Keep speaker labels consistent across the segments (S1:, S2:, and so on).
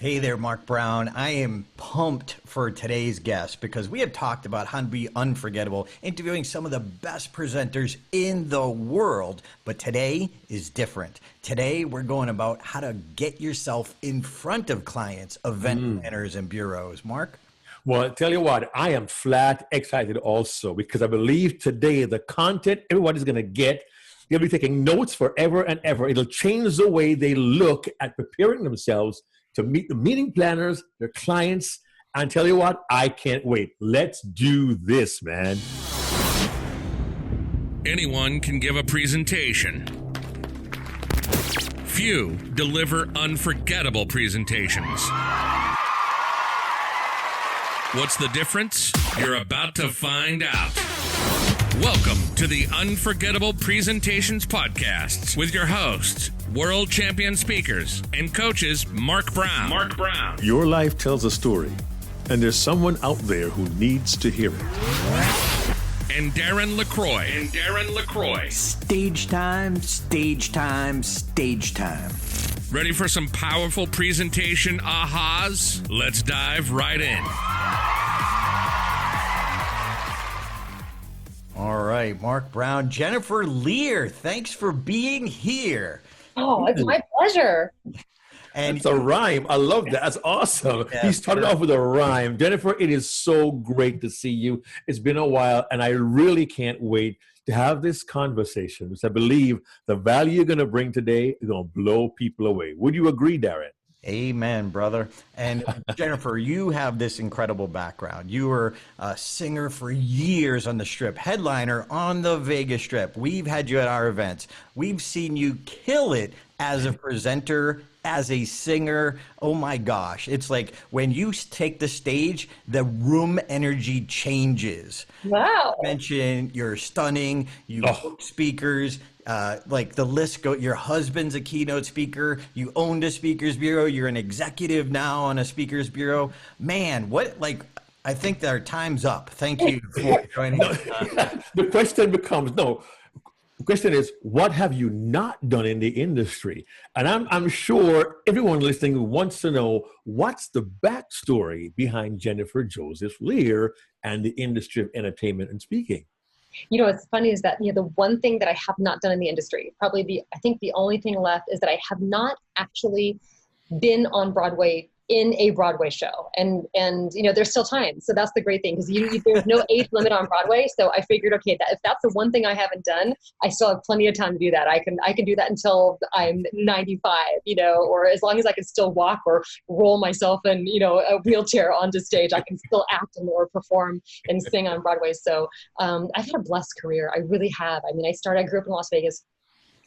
S1: Hey there, Mark Brown. I am pumped for today's guest because we have talked about how to be unforgettable, interviewing some of the best presenters in the world. But today is different. Today, we're going about how to get yourself in front of clients, event planners, and bureaus. Mark?
S2: Well, I tell you what, I am flat excited also because I believe today the content everybody's going to get, they'll be taking notes forever and ever. It'll change the way they look at preparing themselves to meet the meeting planners, their clients, and tell you what, I can't wait. Let's do this, man.
S3: Anyone can give a presentation. Few deliver unforgettable presentations. What's the difference? You're about to find out. Welcome to the Unforgettable Presentations Podcasts with your hosts, world champion speakers and coaches Mark Brown.
S4: Your life tells a story, and there's someone out there who needs to hear it.
S3: And Darren LaCroix.
S1: Stage time, stage time, stage time.
S3: Ready for some powerful presentation ahas? Let's dive right in.
S1: All right, Mark Brown, Jennifer Lier, thanks for being here.
S5: Oh, it's my pleasure.
S1: And
S2: it's a rhyme. I love that. That's awesome.
S1: Yeah,
S2: He started off with a rhyme. Jennifer, it is so great to see you. It's been a while, and I really can't wait to have this conversation, because I believe the value you're going to bring today is going to blow people away. Would you agree, Darren?
S1: Amen, brother. And Jennifer, you have this incredible background. You were a singer for years on the Strip, headliner on the Vegas Strip. We've had you at our events. We've seen you kill it as a presenter, as a singer. Oh my gosh. It's like when you take the stage, the room energy changes.
S5: Wow.
S1: You mentioned you're stunning. You book speakers. Like the list go, your husband's a keynote speaker. You owned a speakers bureau. You're an executive now on a speakers bureau. Man, I think that our time's up. Thank you for joining us.
S2: The question becomes, the question is, what have you not done in the industry? And I'm sure everyone listening wants to know, what's the backstory behind Jennifer Joseph Lier and the industry of entertainment and speaking?
S5: You know, what's funny is that, the one thing that I have not done in the industry, probably I think the only thing left is that I have not actually been on Broadway in a Broadway show. And there's still time. So that's the great thing, because there's no age limit on Broadway. So I figured, okay, if that's the one thing I haven't done, I still have plenty of time to do that. I can do that until I'm 95, or as long as I can still walk or roll myself in, a wheelchair onto stage, I can still act or perform and sing on Broadway. So I've had a blessed career. I really have. I grew up in Las Vegas.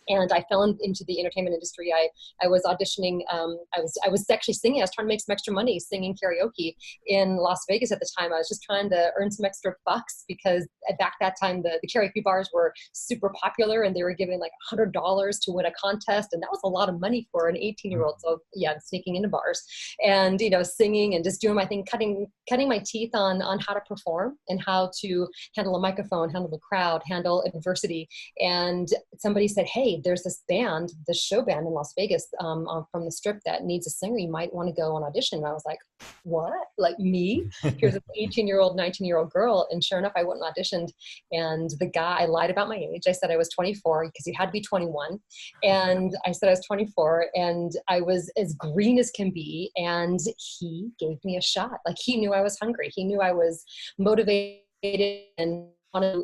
S5: And I fell into the entertainment industry. I was auditioning. I was actually singing. I was trying to make some extra money singing karaoke in Las Vegas at the time. I was just trying to earn some extra bucks, because back that time the karaoke bars were super popular, and they were giving like $100 to win a contest, and that was a lot of money for an 18-year-old. So yeah, sneaking into bars and singing and just doing my thing, cutting my teeth on how to perform and how to handle a microphone, handle the crowd, handle adversity. And somebody said, "Hey, there's this band, this show band in Las Vegas from the Strip that needs a singer. You might want to go on audition." And I was like, what? Like me? Here's an 18-year-old, 19-year-old girl. And sure enough, I went and auditioned. And the guy, I lied about my age. I said I was 24 because you had to be 21. And I said I was 24, and I was as green as can be. And he gave me a shot. Like, he knew I was hungry. He knew I was motivated and wanted to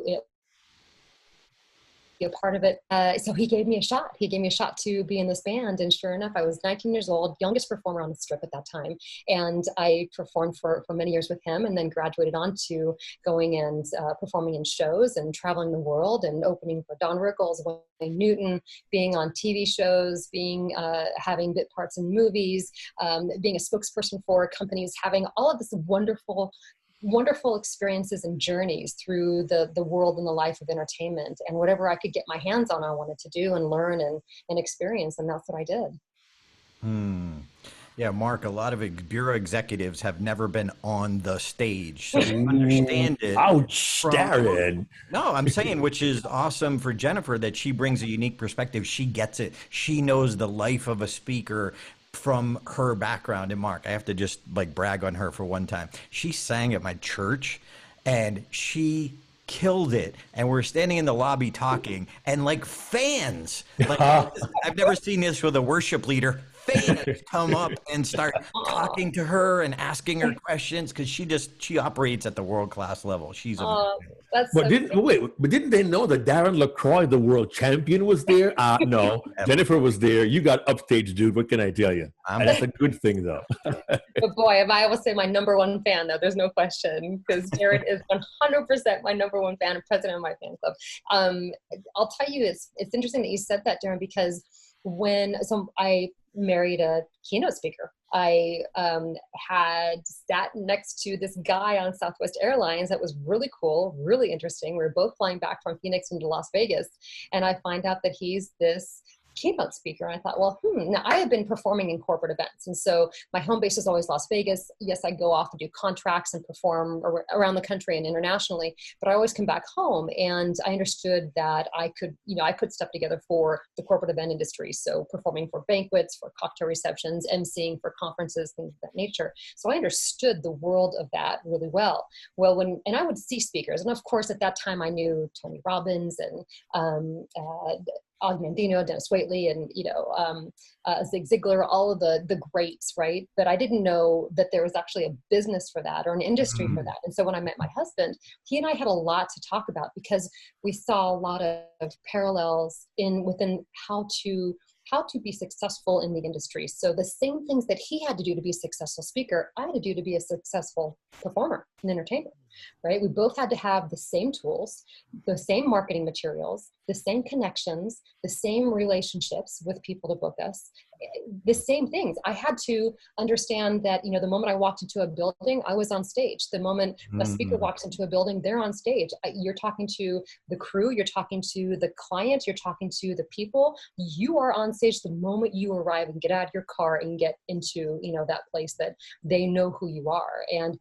S5: be a part of it. So he gave me a shot. He gave me a shot to be in this band. And sure enough, I was 19 years old, youngest performer on the Strip at that time. And I performed for many years with him, and then graduated on to going and performing in shows and traveling the world and opening for Don Rickles, Wayne Newton, being on TV shows, having bit parts in movies, being a spokesperson for companies, having all of this wonderful experiences and journeys through the world and the life of entertainment. And whatever I could get my hands on, I wanted to do and learn and experience. And that's what I did.
S1: Yeah, Mark, a lot of bureau executives have never been on the stage. So you understand it.
S2: Ouch, Darren.
S1: No, I'm saying, which is awesome for Jennifer, that she brings a unique perspective. She gets it. She knows the life of a speaker from her background. And Mark, I have to just like brag on her for one time. She sang at my church and she killed it. And we're standing in the lobby talking, and like fans, like I've never seen this with a worship leader. Fans come up and start talking to her and asking her questions, because she operates at the world-class level. She's amazing.
S5: That's
S2: But
S5: so
S2: didn't they know that Darren LaCroix, the world champion, was there? No, Jennifer was there. You got upstage, dude. What can I tell you? That's a good thing, though.
S5: But boy, I will say my number one fan, though. There's no question, because Darren is 100% my number one fan and president of my fan club. I'll tell you, it's interesting that you said that, Darren, because so I married a keynote speaker. I had sat next to this guy on Southwest Airlines that was really cool, really interesting. We were both flying back from Phoenix into Las Vegas, and I find out that he's this keynote speaker. And I thought, well, now I have been performing in corporate events. And so my home base is always Las Vegas. Yes, I go off and do contracts and perform around the country and internationally, but I always come back home. And I understood that I could put stuff together for the corporate event industry. So performing for banquets, for cocktail receptions, emceeing for conferences, things of that nature. So I understood the world of that really well. And I would see speakers. And of course, at that time, I knew Tony Robbins and Og Mandino, Dennis Waitley, and Zig Ziglar, all of the greats, right? But I didn't know that there was actually a business for that or an industry for that. And so when I met my husband, he and I had a lot to talk about, because we saw a lot of parallels within how to be successful in the industry. So the same things that he had to do to be a successful speaker, I had to do to be a successful performer in entertainment, right? We both had to have the same tools, the same marketing materials, the same connections, the same relationships with people to book us, the same things. I had to understand that, the moment I walked into a building, I was on stage. The moment a speaker walks into a building, they're on stage. You're talking to the crew, you're talking to the client, you're talking to the people. You are on stage the moment you arrive and get out of your car and get into, that place that they know who you are. And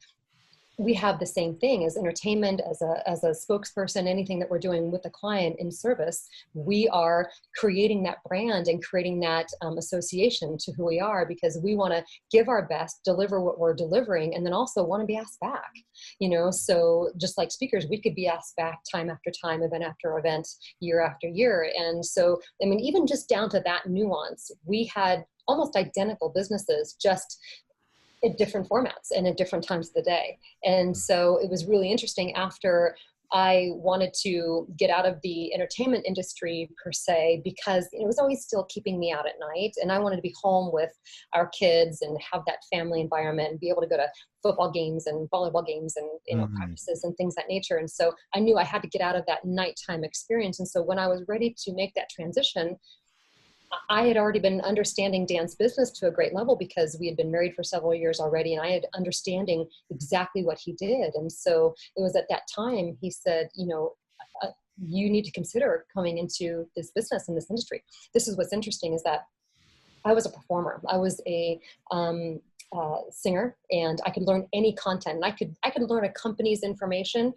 S5: we have the same thing as entertainment, as a spokesperson, anything that we're doing with the client in service. We are creating that brand and creating that association to who we are, because we want to give our best, deliver what we're delivering, and then also want to be asked back. So just like speakers, we could be asked back time after time, event after event, year after year. And so, even just down to that nuance, we had almost identical businesses, just at different formats and at different times of the day. And so it was really interesting after I wanted to get out of the entertainment industry per se, because it was always still keeping me out at night. And I wanted to be home with our kids and have that family environment and be able to go to football games and volleyball games and practices and things of that nature. And so I knew I had to get out of that nighttime experience. And so when I was ready to make that transition, I had already been understanding Dan's business to a great level, because we had been married for several years already, and I had understanding exactly what he did. And so it was at that time he said, you need to consider coming into this business in this industry. This is what's interesting, is that I was a performer. I was a singer, and I could learn any content. And I could learn a company's information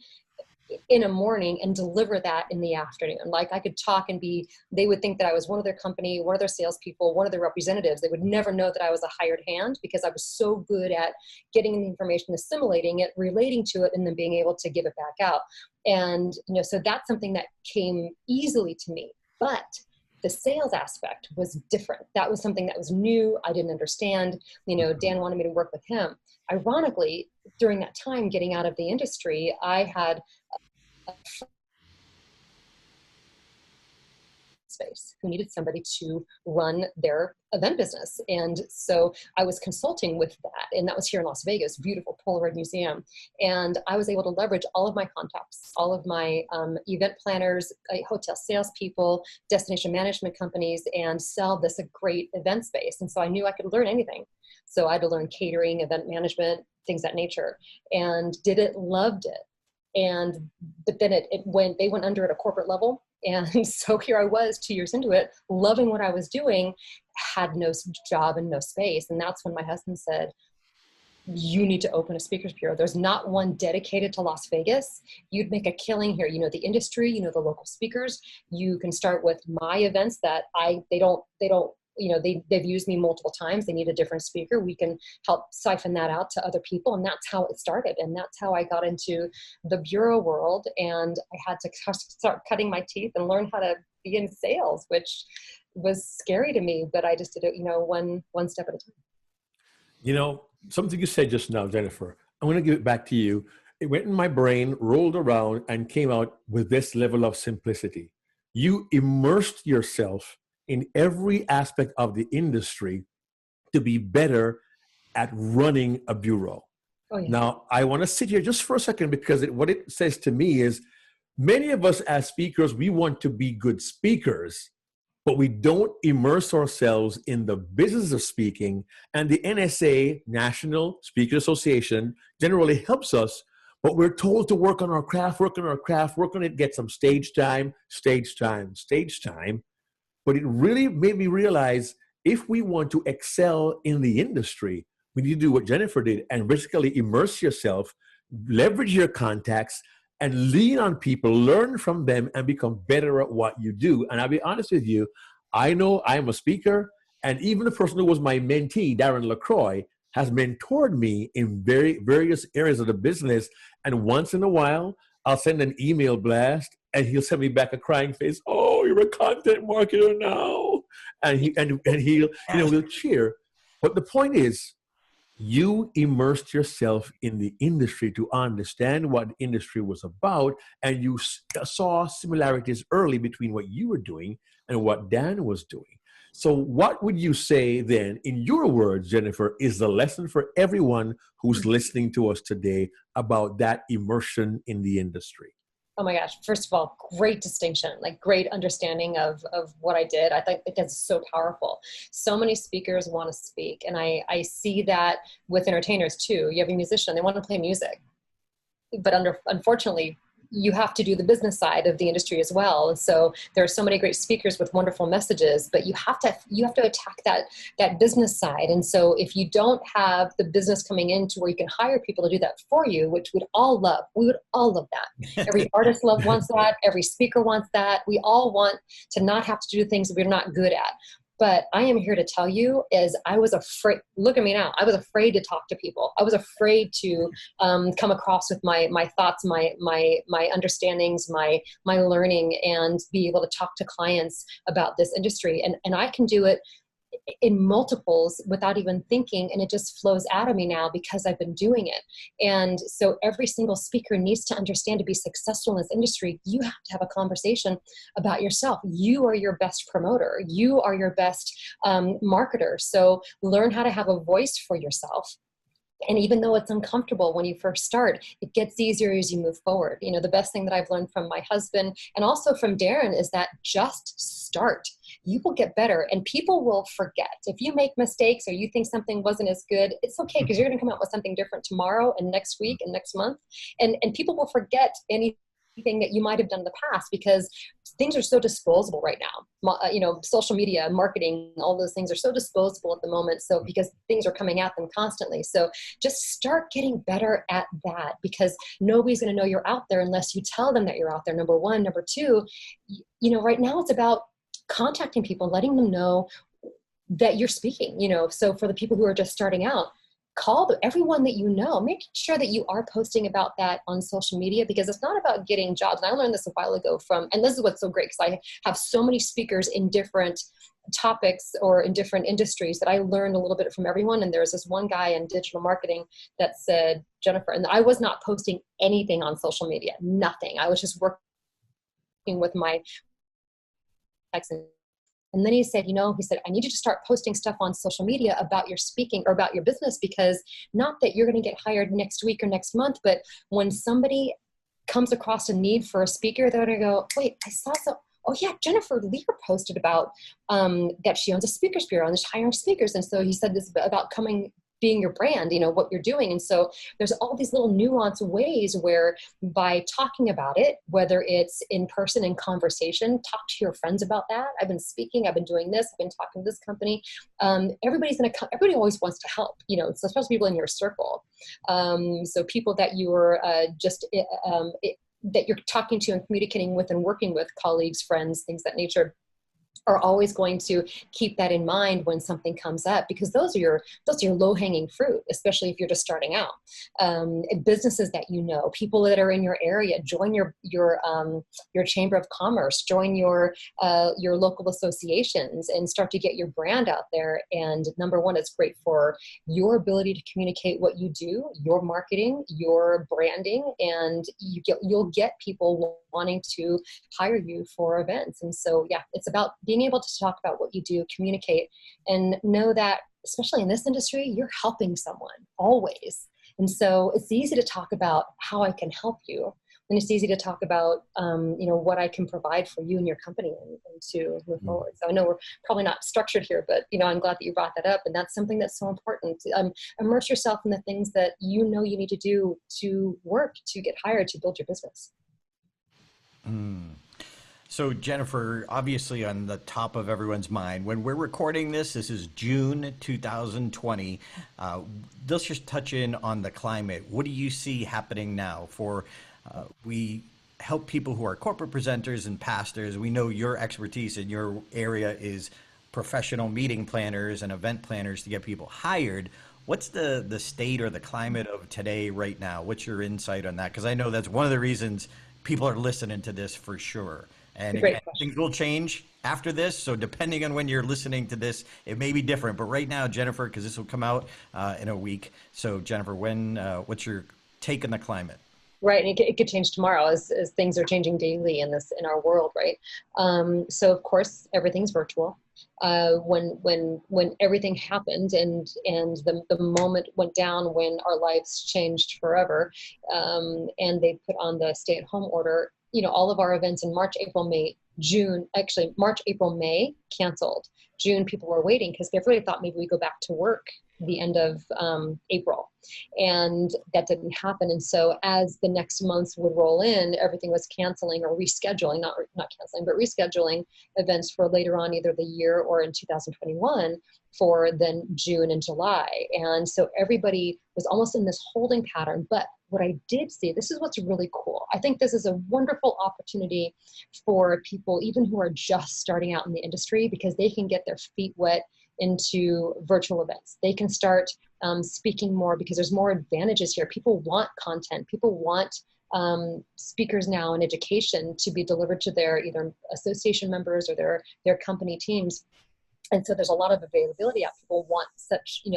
S5: in a morning and deliver that in the afternoon. Like I could talk and they would think that I was one of their company, one of their salespeople, one of their representatives. They would never know that I was a hired hand, because I was so good at getting the information, assimilating it, relating to it, and then being able to give it back out. And, so that's something that came easily to me. But the sales aspect was different. That was something that was new. I didn't understand. Dan wanted me to work with him. Ironically, during that time, getting out of the industry, I had a space who needed somebody to run their event business. And so I was consulting with that. And that was here in Las Vegas, beautiful Polaroid Museum. And I was able to leverage all of my contacts, all of my event planners, hotel salespeople, destination management companies, and sell this a great event space. And so I knew I could learn anything. So I had to learn catering, event management, things of that nature, and did it, loved it. But then they went under at a corporate level. And so here I was 2 years into it, loving what I was doing, had no job and no space. And that's when my husband said, you need to open a speakers bureau. There's not one dedicated to Las Vegas. You'd make a killing here. The industry, the local speakers. You can start with my events that they don't they've used me multiple times. They need a different speaker. We can help siphon that out to other people. And that's how it started. And that's how I got into the bureau world. And I had to start cutting my teeth and learn how to be in sales, which was scary to me, but I just did it, one step at a time.
S2: Something you said just now, Jennifer, I'm going to give it back to you. It went in my brain, rolled around, and came out with this level of simplicity. You immersed yourself in every aspect of the industry to be better at running a bureau.
S5: Oh, yeah.
S2: Now, I want to sit here just for a second, because what it says to me is many of us as speakers, we want to be good speakers, but we don't immerse ourselves in the business of speaking. And the NSA, National Speaker Association, generally helps us, but we're told to work on our craft, work on it, get some stage time. But it really made me realize if we want to excel in the industry, we need to do what Jennifer did and basically immerse yourself, leverage your contacts, and lean on people, learn from them, and become better at what you do. And I'll be honest with you, I know I'm a speaker, and even the person who was my mentee, Darren LaCroix, has mentored me in various areas of the business. And once in a while, I'll send an email blast, and he'll send me back a crying face. Oh, you're a content marketer now, and he'll cheer. But the point is, you immersed yourself in the industry to understand what the industry was about, and you saw similarities early between what you were doing and what Dan was doing. So what would you say then, in your words, Jennifer, is the lesson for everyone who's listening to us today about that immersion in the industry?
S5: Oh my gosh. First of all, great distinction, like great understanding of what I did. I think that's so powerful. So many speakers want to speak. And I see that with entertainers too. You have a musician, they want to play music, but unfortunately, you have to do the business side of the industry as well. And so there are so many great speakers with wonderful messages, but you have to attack that business side. And so if you don't have the business coming in to where you can hire people to do that for you, which we would all love that. Every artist wants that. Every speaker wants that. We all want to not have to do things that we're not good at. But I am here to tell you is I was afraid, look at me now, I was afraid to talk to people. I was afraid to come across with my thoughts, my understandings, my learning, and be able to talk to clients about this industry. And I can do it in multiples without even thinking, and it just flows out of me now because I've been doing it. And so every single speaker needs to understand, to be successful in this industry, you have to have a conversation about yourself. You are your best promoter. You are your best marketer. So learn how to have a voice for yourself. And even though it's uncomfortable when you first start, it gets easier as you move forward. The best thing that I've learned from my husband and also from Darren is that just start. You will get better, and people will forget. If you make mistakes or you think something wasn't as good, it's okay, because you're going to come out with something different tomorrow and next week and next month. And people will forget anything that you might have done in the past, because things are so disposable right now. Social media, marketing, all those things are so disposable at the moment. So because things are coming at them constantly. So just start getting better at that, because nobody's going to know you're out there unless you tell them that you're out there. Number one. Number two, right now it's about contacting people, letting them know that you're speaking, so for the people who are just starting out, call everyone that you know. Make sure that you are posting about that on social media, because it's not about getting jobs. And I learned this a while ago and this is what's so great, because I have so many speakers in different topics or in different industries that I learned a little bit from everyone. And there's this one guy in digital marketing that said, Jennifer, and I was not posting anything on social media, nothing. I was just working with my texts. And then he said, I need you to start posting stuff on social media about your speaking or about your business, because not that you're going to get hired next week or next month, but when somebody comes across a need for a speaker, they're going to go, wait, I saw some. Oh yeah, Jennifer Lier posted about that she owns a speakers bureau and is hiring speakers. And so he said this about being your brand, what you're doing. And so there's all these little nuanced ways where by talking about it, whether it's in person in conversation, talk to your friends about that. I've been speaking, I've been doing this, I've been talking to this company. Everybody's going to come, everybody always wants to help, so especially people in your circle. So people that you are that you're talking to and communicating with and working with, colleagues, friends, things of that nature. are always going to keep that in mind when something comes up, because those are your low-hanging fruit, especially if you're just starting out. Businesses that you know, people that are in your area, join your chamber of commerce, join your local associations, and start to get your brand out there. And number one, it's great for your ability to communicate what you do, your marketing, your branding, and you'll get people wanting to hire you for events. And so, yeah, it's about being able to talk about what you do, communicate, and know that, especially in this industry, you're helping someone always. And so it's easy to talk about how I can help you, and it's easy to talk about, what I can provide for you and your company and to move forward. So I know we're probably not structured here, but, I'm glad that you brought that up. And that's something that's so important. Immerse yourself in the things that you know you need to do to work, to get hired, to build your business.
S1: So Jennifer, obviously on the top of everyone's mind, when we're recording this is June 2020. Let's just touch in on the climate. What do you see happening now for, we help people who are corporate presenters and pastors. We know your expertise in your area is professional meeting planners and event planners to get people hired. What's the state or the climate of today right now? What's your insight on that? Because I know that's one of the reasons people are listening to this for sure. And again, things will change after this. So depending on when you're listening to this, it may be different. But right now, Jennifer, because this will come out in a week. So Jennifer, what's your take on the climate?
S5: Right, and it could change tomorrow as things are changing daily in our world, right? So of course everything's virtual. When everything happened and the moment went down when our lives changed forever, and they put on the stay-at-home order, all of our events in March, April, May, June, actually March, April, May canceled. June, people were waiting because they really thought maybe we go back to work the end of April, and that didn't happen. And so as the next months would roll in, everything was canceling or rescheduling, not canceling, but rescheduling events for later on, either the year or in 2021 for then June and July. And so everybody was almost in this holding pattern. But what I did see, this is what's really cool. I think this is a wonderful opportunity for people, even who are just starting out in the industry, because they can get their feet wet into virtual events. They can start speaking more because there's more advantages here. People want content. People want speakers now in education to be delivered to their either association members or their company teams. And so there's a lot of availability out. People want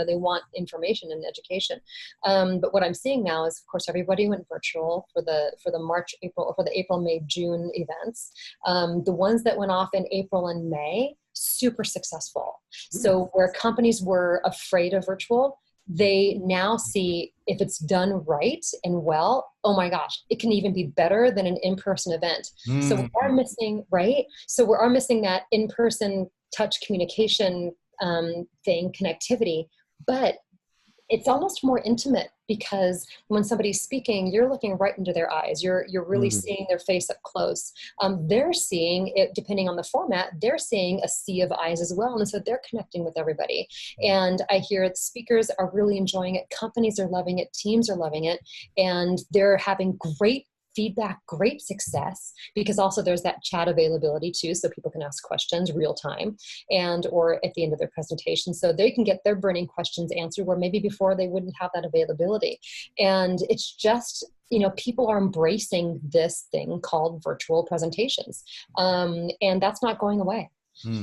S5: they want information and education. But what I'm seeing now is, of course, everybody went virtual for the March, April, or for the April, May, June events. The ones that went off in April and May, super successful. So where companies were afraid of virtual, they now see if it's done right and well, oh my gosh, it can even be better than an in-person event. So we are missing, right? So we are missing that in-person touch communication thing, connectivity, but it's almost more intimate because when somebody's speaking, you're looking right into their eyes. You're really seeing their face up close. They're seeing it, depending on the format, they're seeing a sea of eyes as well. And so they're connecting with everybody. And I hear the speakers are really enjoying it. Companies are loving it. Teams are loving it. And they're having great feedback, great success, because also there's that chat availability too, so people can ask questions real time or at the end of their presentation, so they can get their burning questions answered where maybe before they wouldn't have that availability. And it's just, people are embracing this thing called virtual presentations, and that's not going away.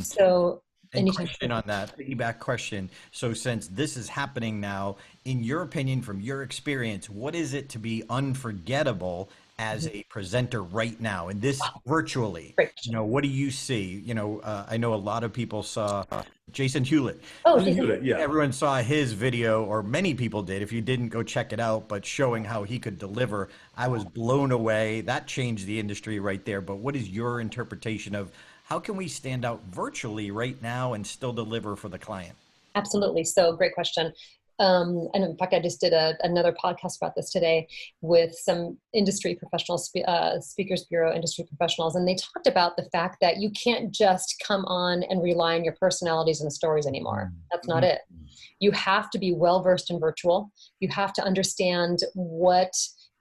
S5: So
S1: and question on that, piggyback question. So since this is happening now, in your opinion, from your experience, what is it to be unforgettable as a presenter right now and this virtually? What do you see? I know a lot of people saw Jason Hewlett.
S2: Hewlett, yeah.
S1: Everyone saw his video, or many people did. If you didn't, go check it out, but showing how he could deliver. I was blown away. That changed the industry right there. But what is your interpretation of how can we stand out virtually right now and still deliver for the client?
S5: Absolutely. So great question. And in fact, I just did another podcast about this today with some industry professionals, Speakers Bureau industry professionals, and they talked about the fact that you can't just come on and rely on your personalities and stories anymore. That's not it. You have to be well-versed in virtual. You have to understand what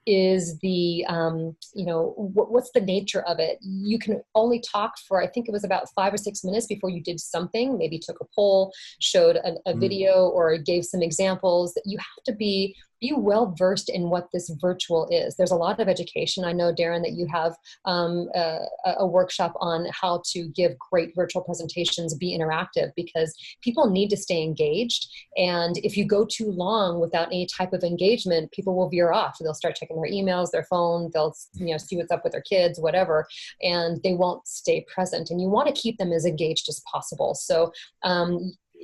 S5: is the, what's the nature of it? You can only talk for, I think it was about 5 or 6 minutes before you did something, maybe took a poll, showed a video, or gave some examples. That you have to be well versed in what this virtual is. There's a lot of education. I know, Darren, that you have a workshop on how to give great virtual presentations, be interactive, because people need to stay engaged. And if you go too long without any type of engagement, people will veer off. They'll start checking their emails, their phone, they'll see what's up with their kids, whatever, and they won't stay present. And you want to keep them as engaged as possible. So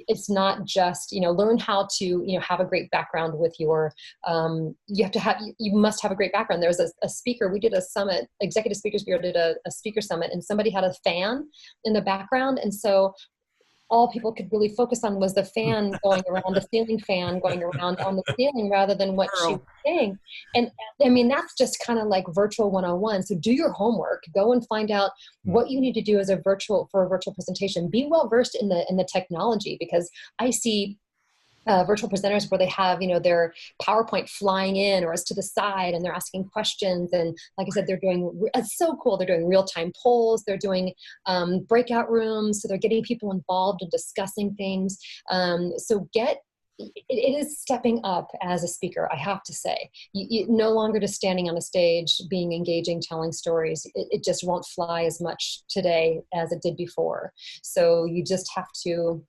S5: it's not just, learn how to, have a great background with your, you must have a great background. There was a speaker, we did a summit, Executive Speakers Bureau did a speaker summit, and somebody had a fan in the background. And so all people could really focus on was the fan going around, the ceiling fan going around on the ceiling, rather than what she was saying. And I mean, that's just kind of like virtual 101. So do your homework, go and find out what you need to do for a virtual presentation. Be well versed in the technology, because I see virtual presenters where they have, their PowerPoint flying in or is to the side, and they're asking questions. And like I said, it's so cool. They're doing real-time polls. They're doing breakout rooms. So they're getting people involved and discussing things. It is stepping up as a speaker, I have to say. You no longer just standing on a stage, being engaging, telling stories. It just won't fly as much today as it did before. So you just have to,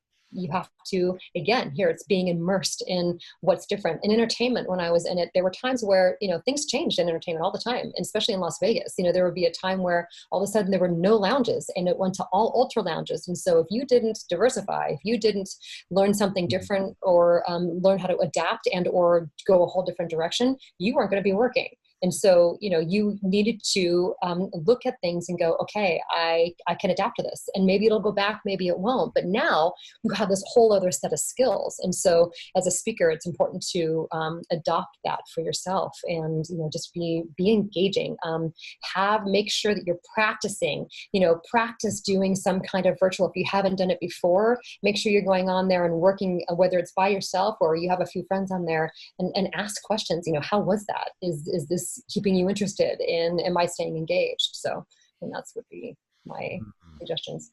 S5: again, here it's being immersed in what's different. In entertainment, when I was in it, there were times where, things changed in entertainment all the time, and especially in Las Vegas. There would be a time where all of a sudden there were no lounges, and it went to all ultra lounges. And so if you didn't diversify, if you didn't learn something different, or learn how to adapt and or go a whole different direction, you weren't going to be working. And so, you needed to look at things and go, okay, I can adapt to this, and maybe it'll go back, maybe it won't. But now you have this whole other set of skills. And so as a speaker, it's important to adopt that for yourself, and, just be engaging. Make sure that you're practicing, practice doing some kind of virtual. If you haven't done it before, make sure you're going on there and working, whether it's by yourself or you have a few friends on there, and ask questions. How was that? Is this keeping you interested in, am I staying engaged? So, and that's would be my suggestions.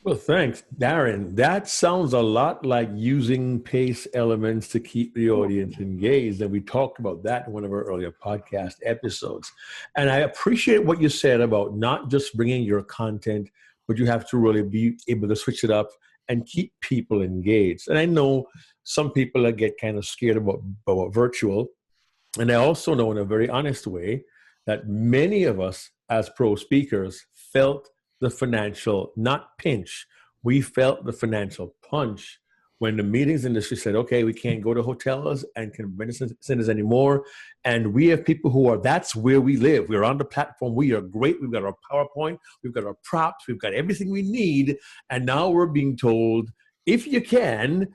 S2: Well, thanks, Darren. That sounds a lot like using pace elements to keep the audience engaged. And we talked about that in one of our earlier podcast episodes. And I appreciate what you said about not just bringing your content, but you have to really be able to switch it up and keep people engaged. And I know some people that get kind of scared about virtual. And I also know, in a very honest way, that many of us as pro speakers felt the financial, not pinch, we felt the financial punch when the meetings industry said, okay, we can't go to hotels and convention centers anymore. And we have people that's where we live. We're on the platform. We are great. We've got our PowerPoint. We've got our props. We've got everything we need. And now we're being told, if you can,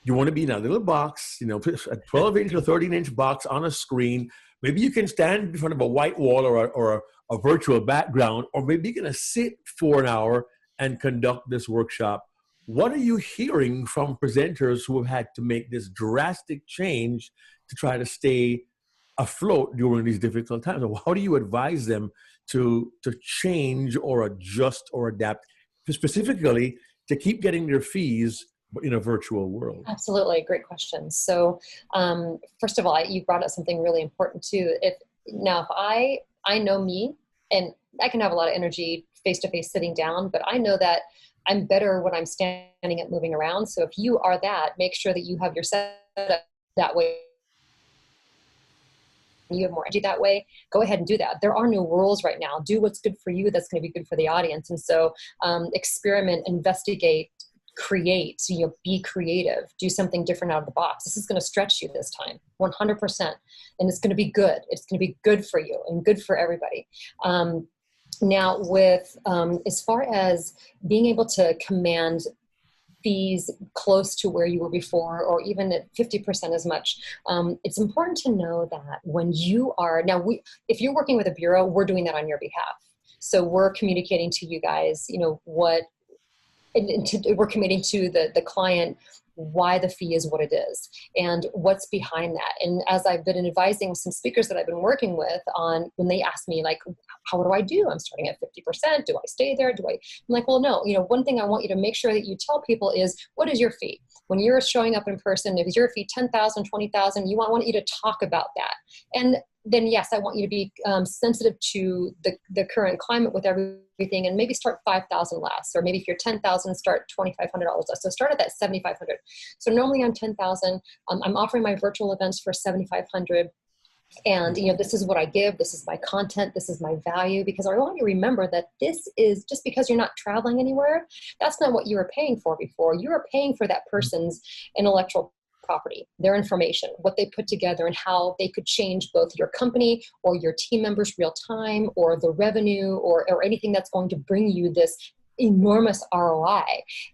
S2: you want to be in a little box, a 12-inch or 13-inch box on a screen. Maybe you can stand in front of a white wall or a virtual background, or maybe you're going to sit for an hour and conduct this workshop. What are you hearing from presenters who have had to make this drastic change to try to stay afloat during these difficult times? How do you advise them to change or adjust or adapt, specifically to keep getting their fees in a virtual world?
S5: Absolutely. Great question. So first of all, you brought up something really important too. If I know me, and I can have a lot of energy face-to-face sitting down, but I know that I'm better when I'm standing and moving around. So if you are that, make sure that you have your setup that way. You have more energy that way, go ahead and do that. There are no rules right now. Do what's good for you. That's going to be good for the audience. And so experiment, investigate, create, be creative, do something different out of the box. This is going to stretch you this time, 100%. And it's going to be good. It's going to be good for you and good for everybody. Now with, as far as being able to command fees close to where you were before, or even at 50% as much, it's important to know that when you are, if you're working with a bureau, we're doing that on your behalf. So we're communicating to you guys, we're committing to the client why the fee is what it is and what's behind that. And as I've been advising some speakers that I've been working with on, when they ask me like, how do I do? I'm starting at 50%. Do I stay there? I'm like, well, no, one thing I want you to make sure that you tell people is, what is your fee? When you're showing up in person, if your fee 10,000, 20,000, I want you to talk about that. And then yes, I want you to be sensitive to the current climate with everything, and maybe start 5,000 less, or maybe if you're 10,000, start $2,500 less. So start at that 7,500. So normally I'm 10,000. I'm offering my virtual events for 7,500. And, this is what I give. This is my content. This is my value, because I want you to remember that this is just because you're not traveling anywhere. That's not what you were paying for before. You were paying for that person's intellectual property, their information, what they put together, and how they could change both your company or your team members real time, or the revenue, or anything that's going to bring you this enormous ROI.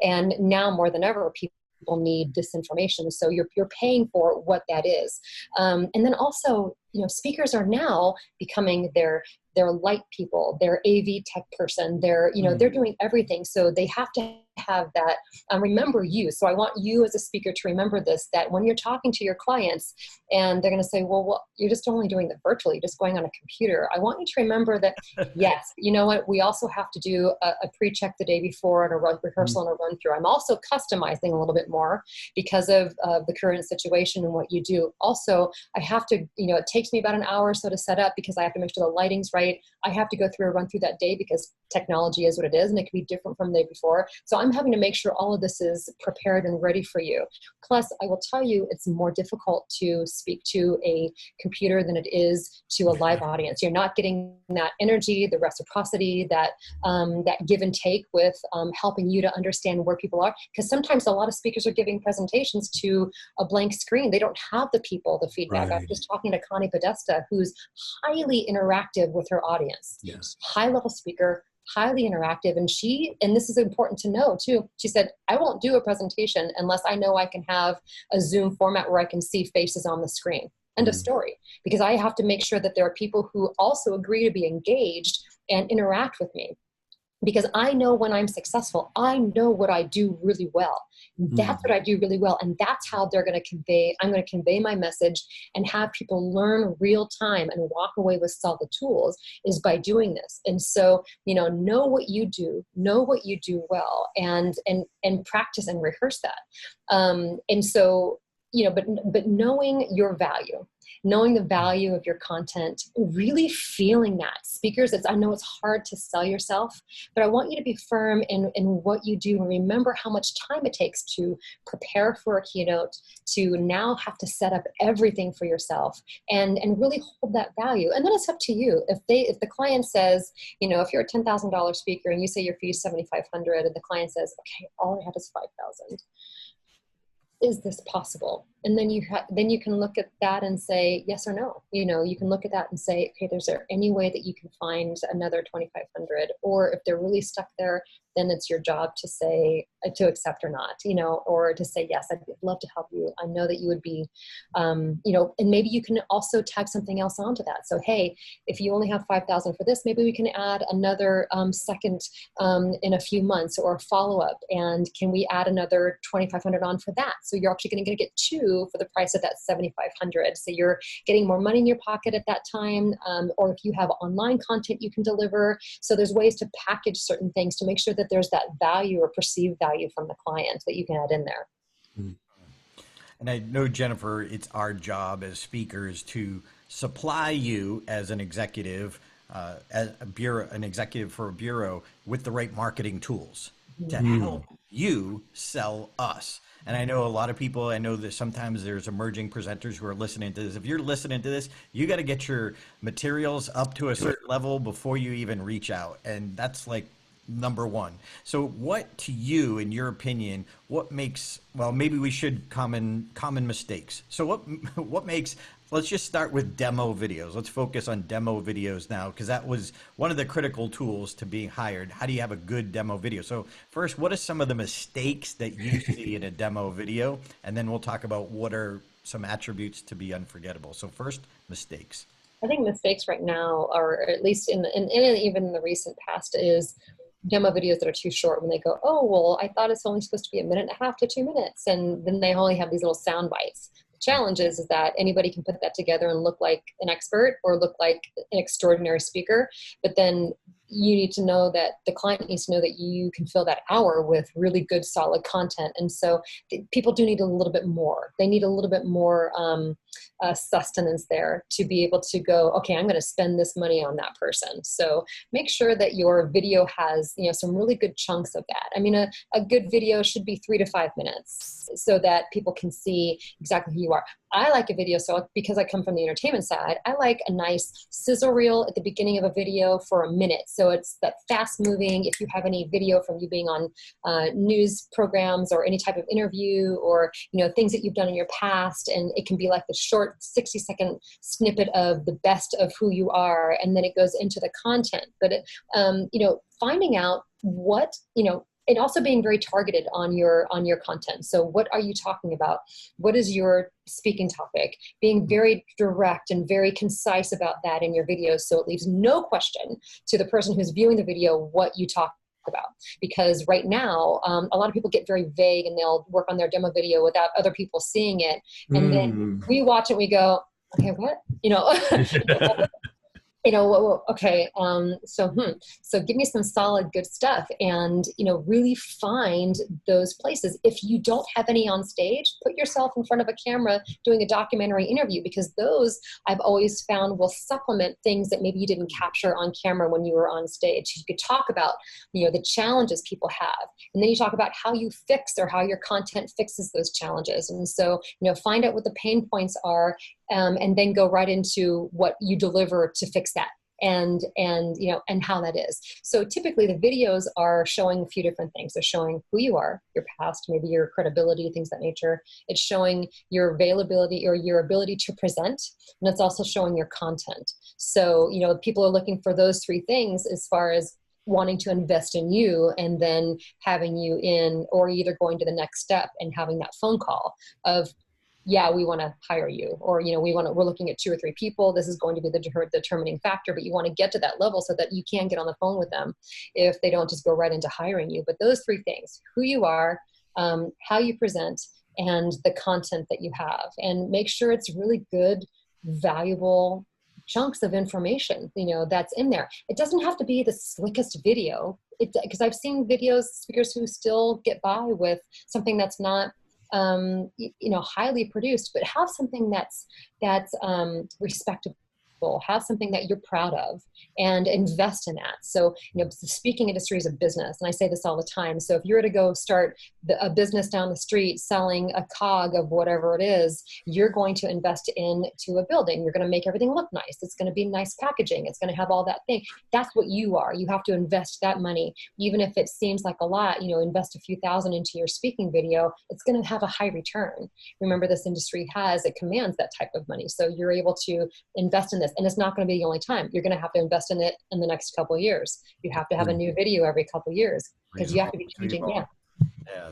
S5: And now more than ever, people need this information. So you're paying for what that is. And then also, speakers are now becoming their light people, their AV tech person, they're doing everything. So they have to have that, remember you. So I want you as a speaker to remember this, that when you're talking to your clients and they're going to say, well, you're just only doing it virtually, you're just going on a computer. I want you to remember that, yes, you know what, we also have to do a pre-check the day before and a rehearsal and a run through. I'm also customizing a little bit more because of the current situation and what you do. Also, I have to, it takes me about an hour or so to set up, because I have to make sure the lighting's right. I have to go through a run through that day, because technology is what it is and it can be different from the day before. So I'm having to make sure all of this is prepared and ready for you. Plus, I will tell you, it's more difficult to speak to a computer than it is to a live audience. You're not getting that energy, the reciprocity, that give and take with helping you to understand where people are. Because sometimes a lot of speakers are giving presentations to a blank screen. They don't have the people, the feedback.
S2: Right.
S5: I was just talking to Connie Podesta, who's highly interactive with her audience.
S2: Yes.
S5: High-level speaker, highly interactive. And this is important to know too, she said, I won't do a presentation unless I know I can have a Zoom format where I can see faces on the screen. End of story. Because I have to make sure that there are people who also agree to be engaged and interact with me. Because I know when I'm successful, I know what I do really well. That's what I do really well. And that's how I'm going to convey my message and have people learn real time and walk away with solid tools, is by doing this. And so, know what you do well, and practice and rehearse that. And so, but knowing your value, knowing the value of your content, really feeling that. Speakers, I know it's hard to sell yourself, but I want you to be firm in what you do, and remember how much time it takes to prepare for a keynote, to now have to set up everything for yourself, and really hold that value. And then it's up to you. If the client says, if you're a $10,000 speaker and you say your fee is $7,500, and the client says, okay, all I have is $5,000. Is this possible? And then you can look at that and say yes or no. You can look at that and say, okay, is there any way that you can find another 2,500? Or if they're really stuck there, then it's your job to say, to accept or not, or to say, yes, I'd love to help you. I know that you would be, and maybe you can also tag something else onto that. So, hey, if you only have 5,000 for this, maybe we can add another second in a few months, or follow up. And can we add another 2,500 on for that? So you're actually going to get two for the price of that 7,500. So you're getting more money in your pocket at that time. Or if you have online content you can deliver. So there's ways to package certain things to make sure that there's that value or perceived value from the client that you can add in there.
S1: And I know, Jennifer, it's our job as speakers to supply you as an executive, an executive for a bureau, with the right marketing tools to help you sell us. And I know a lot of people, I know that sometimes there's emerging presenters who are listening to this. If you're listening to this, you got to get your materials up to a certain level before you even reach out. And that's like number one. So what, to you, in your opinion, what makes, well, maybe we should common mistakes. So what makes, let's just start with demo videos. Let's focus on demo videos now, because that was one of the critical tools to being hired. How do you have a good demo video? So first, what are some of the mistakes that you see in a demo video? And then we'll talk about what are some attributes to be unforgettable. So first, mistakes.
S5: I think mistakes right now, or at least in even in the recent past, is demo videos that are too short when they go, oh, well, I thought it's only supposed to be 1.5 to 2 minutes. And then they only have these little sound bites. The challenge is that anybody can put that together and look like an expert or look like an extraordinary speaker. But then you need to know that the client needs to know that you can fill that hour with really good, solid content. And so people do need a little bit more. They need a little bit more sustenance there to be able to go, okay, I'm going to spend this money on that person. So make sure that your video has, some really good chunks of that. I mean, a good video should be 3 to 5 minutes so that people can see exactly who you are. I like a video, so because I come from the entertainment side, I like a nice sizzle reel at the beginning of a video for a minute. So it's that fast moving. If you have any video from you being on news programs or any type of interview or, things that you've done in your past, and it can be like the short 60-second snippet of the best of who you are. And then it goes into the content, but, finding out what, and also being very targeted on your content. So what are you talking about? What is your speaking topic? Being very direct and very concise about that in your videos, so it leaves no question to the person who's viewing the video what you talk about. Because right now, a lot of people get very vague and they'll work on their demo video without other people seeing it. And then we watch it and we go, okay, what? Okay, so give me some solid, good stuff, and, really find those places. If you don't have any on stage, put yourself in front of a camera doing a documentary interview, because those I've always found will supplement things that maybe you didn't capture on camera when you were on stage. You could talk about, the challenges people have, and then you talk about how you fix or how your content fixes those challenges. And so, find out what the pain points are, and then go right into what you deliver to fix that, and how that is. So typically the videos are showing a few different things. They're showing who you are, your past, maybe your credibility, things of that nature. It's showing your availability or your ability to present, and it's also showing your content. So, people are looking for those three things as far as wanting to invest in you, and then having you in, or either going to the next step and having that phone call of, yeah, we want to hire you, or, we're looking at 2 or 3 people. This is going to be the determining factor, but you want to get to that level so that you can get on the phone with them if they don't just go right into hiring you. But those 3 things: who you are, how you present, and the content that you have. And make sure it's really good, valuable chunks of information, that's in there. It doesn't have to be the slickest video, because I've seen speakers who still get by with something that's not highly produced, but have something that's respectable, have something that you're proud of, and invest in that. So, the speaking industry is a business, and I say this all the time. So if you were to go start a business down the street selling a cog of whatever it is, you're going to invest into a building. You're going to make everything look nice. It's going to be nice packaging. It's going to have all that thing. That's what you are. You have to invest that money. Even if it seems like a lot, invest a few thousand into your speaking video, it's going to have a high return. Remember, this industry it commands that type of money. So you're able to invest in this. And it's not going to be the only time. You're going to have to invest in it in the next couple of years. You have to have a new video every couple of years, because you have to be changing.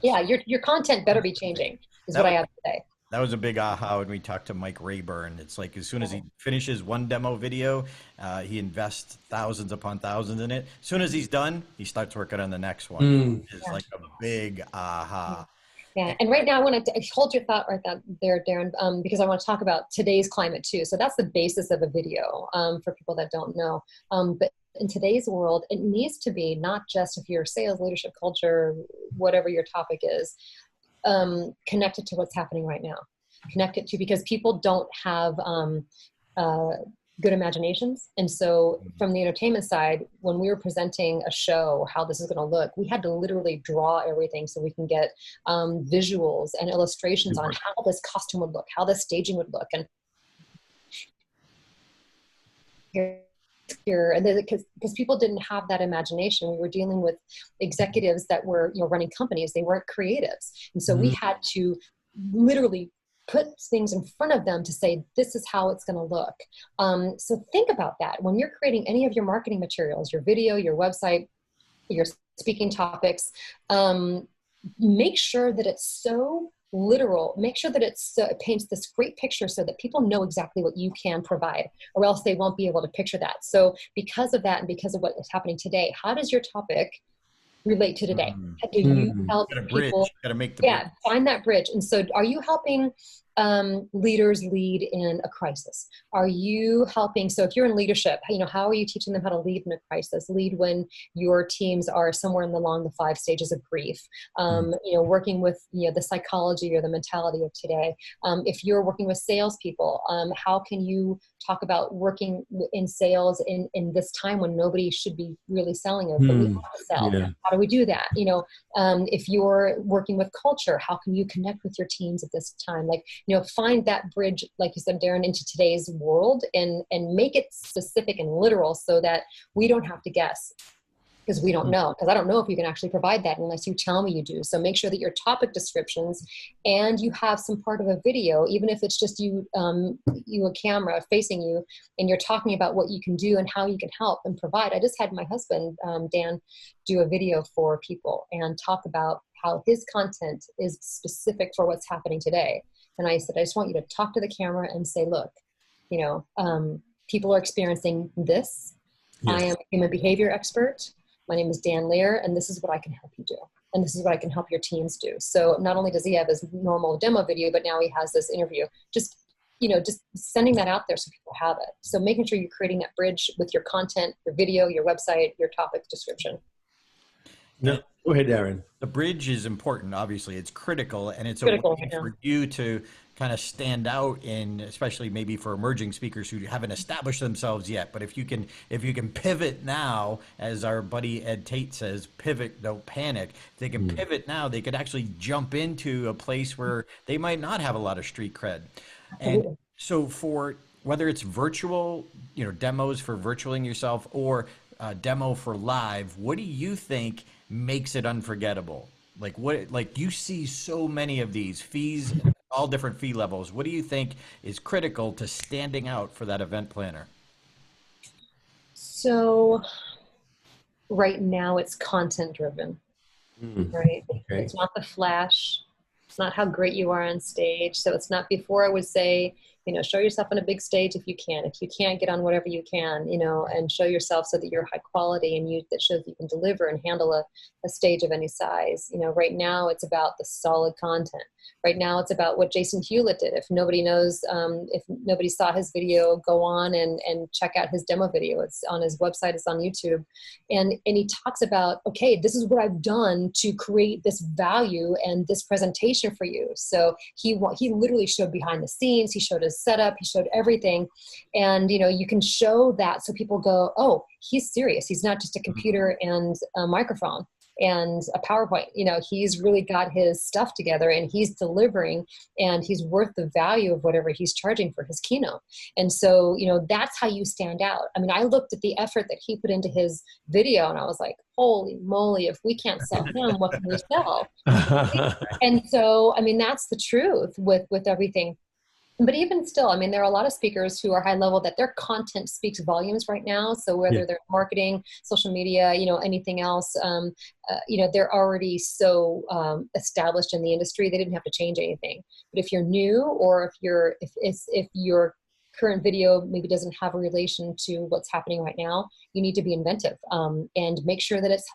S5: Yeah. Your content better be changing, is what I have to say.
S1: That was a big aha when we talked to Mike Rayburn. It's like, as soon as he finishes one demo video, he invests thousands upon thousands in it. As soon as he's done, he starts working on the next one. It's like a big aha.
S5: Yeah, and right now I want to hold your thought right there, Darren, because I want to talk about today's climate too. So that's the basis of a video, for people that don't know. But in today's world, it needs to be not just if you're sales, leadership, culture, whatever your topic is, connected to what's happening right now. Connected to, because people don't have good imaginations. And so from the entertainment side, when we were presenting a show, how this is going to look, we had to literally draw everything so we can get visuals and illustrations on how this costume would look, how the staging would look. And because people didn't have that imagination. We were dealing with executives that were running companies. They weren't creatives. And so we had to literally put things in front of them to say, this is how it's going to look. So think about that. When you're creating any of your marketing materials, your video, your website, your speaking topics, make sure that it's so literal. Make sure that it paints this great picture so that people know exactly what you can provide, or else they won't be able to picture that. So because of that, and because of what is happening today, how does your topic relate to today? Do you help
S1: Got a bridge.
S5: people?
S1: Got to make the
S5: Yeah, find that bridge. And so are you helping leaders lead in a crisis? Are you helping? So if you're in leadership, how are you teaching them how to lead in a crisis? Lead when your teams are somewhere along the 5 stages of grief. Working with the psychology or the mentality of today. If you're working with salespeople, how can you talk about working in sales in this time when nobody should be really selling it, but we want to sell?
S2: Yeah.
S5: How do we do that? If you're working with culture, how can you connect with your teams at this time? Find that bridge, like you said, Darren, into today's world and make it specific and literal so that we don't have to guess, because we don't know, because I don't know if you can actually provide that unless you tell me you do. So make sure that your topic descriptions and you have some part of a video, even if it's just you a camera facing you, and you're talking about what you can do and how you can help and provide. I just had my husband, Dan, do a video for people and talk about how his content is specific for what's happening today. And I said, I just want you to talk to the camera and say, look, people are experiencing this. Yes. I am a human behavior expert. My name is Dan Lier, and this is what I can help you do. And this is what I can help your teams do. So not only does he have his normal demo video, but now he has this interview. Just sending that out there so people have it. So making sure you're creating that bridge with your content, your video, your website, your topic description.
S2: No, go ahead, Darren.
S1: The bridge is important. Obviously, it's critical, and it's
S5: critical,
S1: a way for you to kind of stand out in, especially maybe for emerging speakers who haven't established themselves yet. But if you can pivot now, as our buddy Ed Tate says, pivot, don't panic. If they can pivot now, they could actually jump into a place where they might not have a lot of street cred. And so for whether it's virtual, demos for virtualing yourself, or demo for live, what do you think makes it unforgettable? Like you see so many of these fees, all different fee levels. What do you think is critical to standing out for that event planner?
S5: So right now it's content driven, right? Okay. It's not the flash. It's not how great you are on stage. So it's not, before I would say, show yourself on a big stage if you can. If you can't, get on whatever you can, and show yourself so that you're high quality and that shows you can deliver and handle a stage of any size. Right now it's about the solid content. Right now it's about what Jason Hewlett did. If nobody knows, if nobody saw his video, go on and check out his demo video. It's on his website, it's on YouTube. And he talks about, okay, this is what I've done to create this value and this presentation for you. So he literally showed behind the scenes. He showed his setup. He showed everything. And, you can show that so people go, oh, he's serious. He's not just a computer and a microphone and a PowerPoint. He's really got his stuff together and he's delivering, and he's worth the value of whatever he's charging for his keynote. And so, that's how you stand out. I mean, I looked at the effort that he put into his video and I was like, holy moly, if we can't sell him, what can we sell? And so, I mean, that's the truth with everything. But even still, I mean, there are a lot of speakers who are high level that their content speaks volumes right now. So whether they're marketing, social media, anything else, they're already so established in the industry, they didn't have to change anything. But if you're new, or if your current video maybe doesn't have a relation to what's happening right now, you need to be inventive and make sure that it's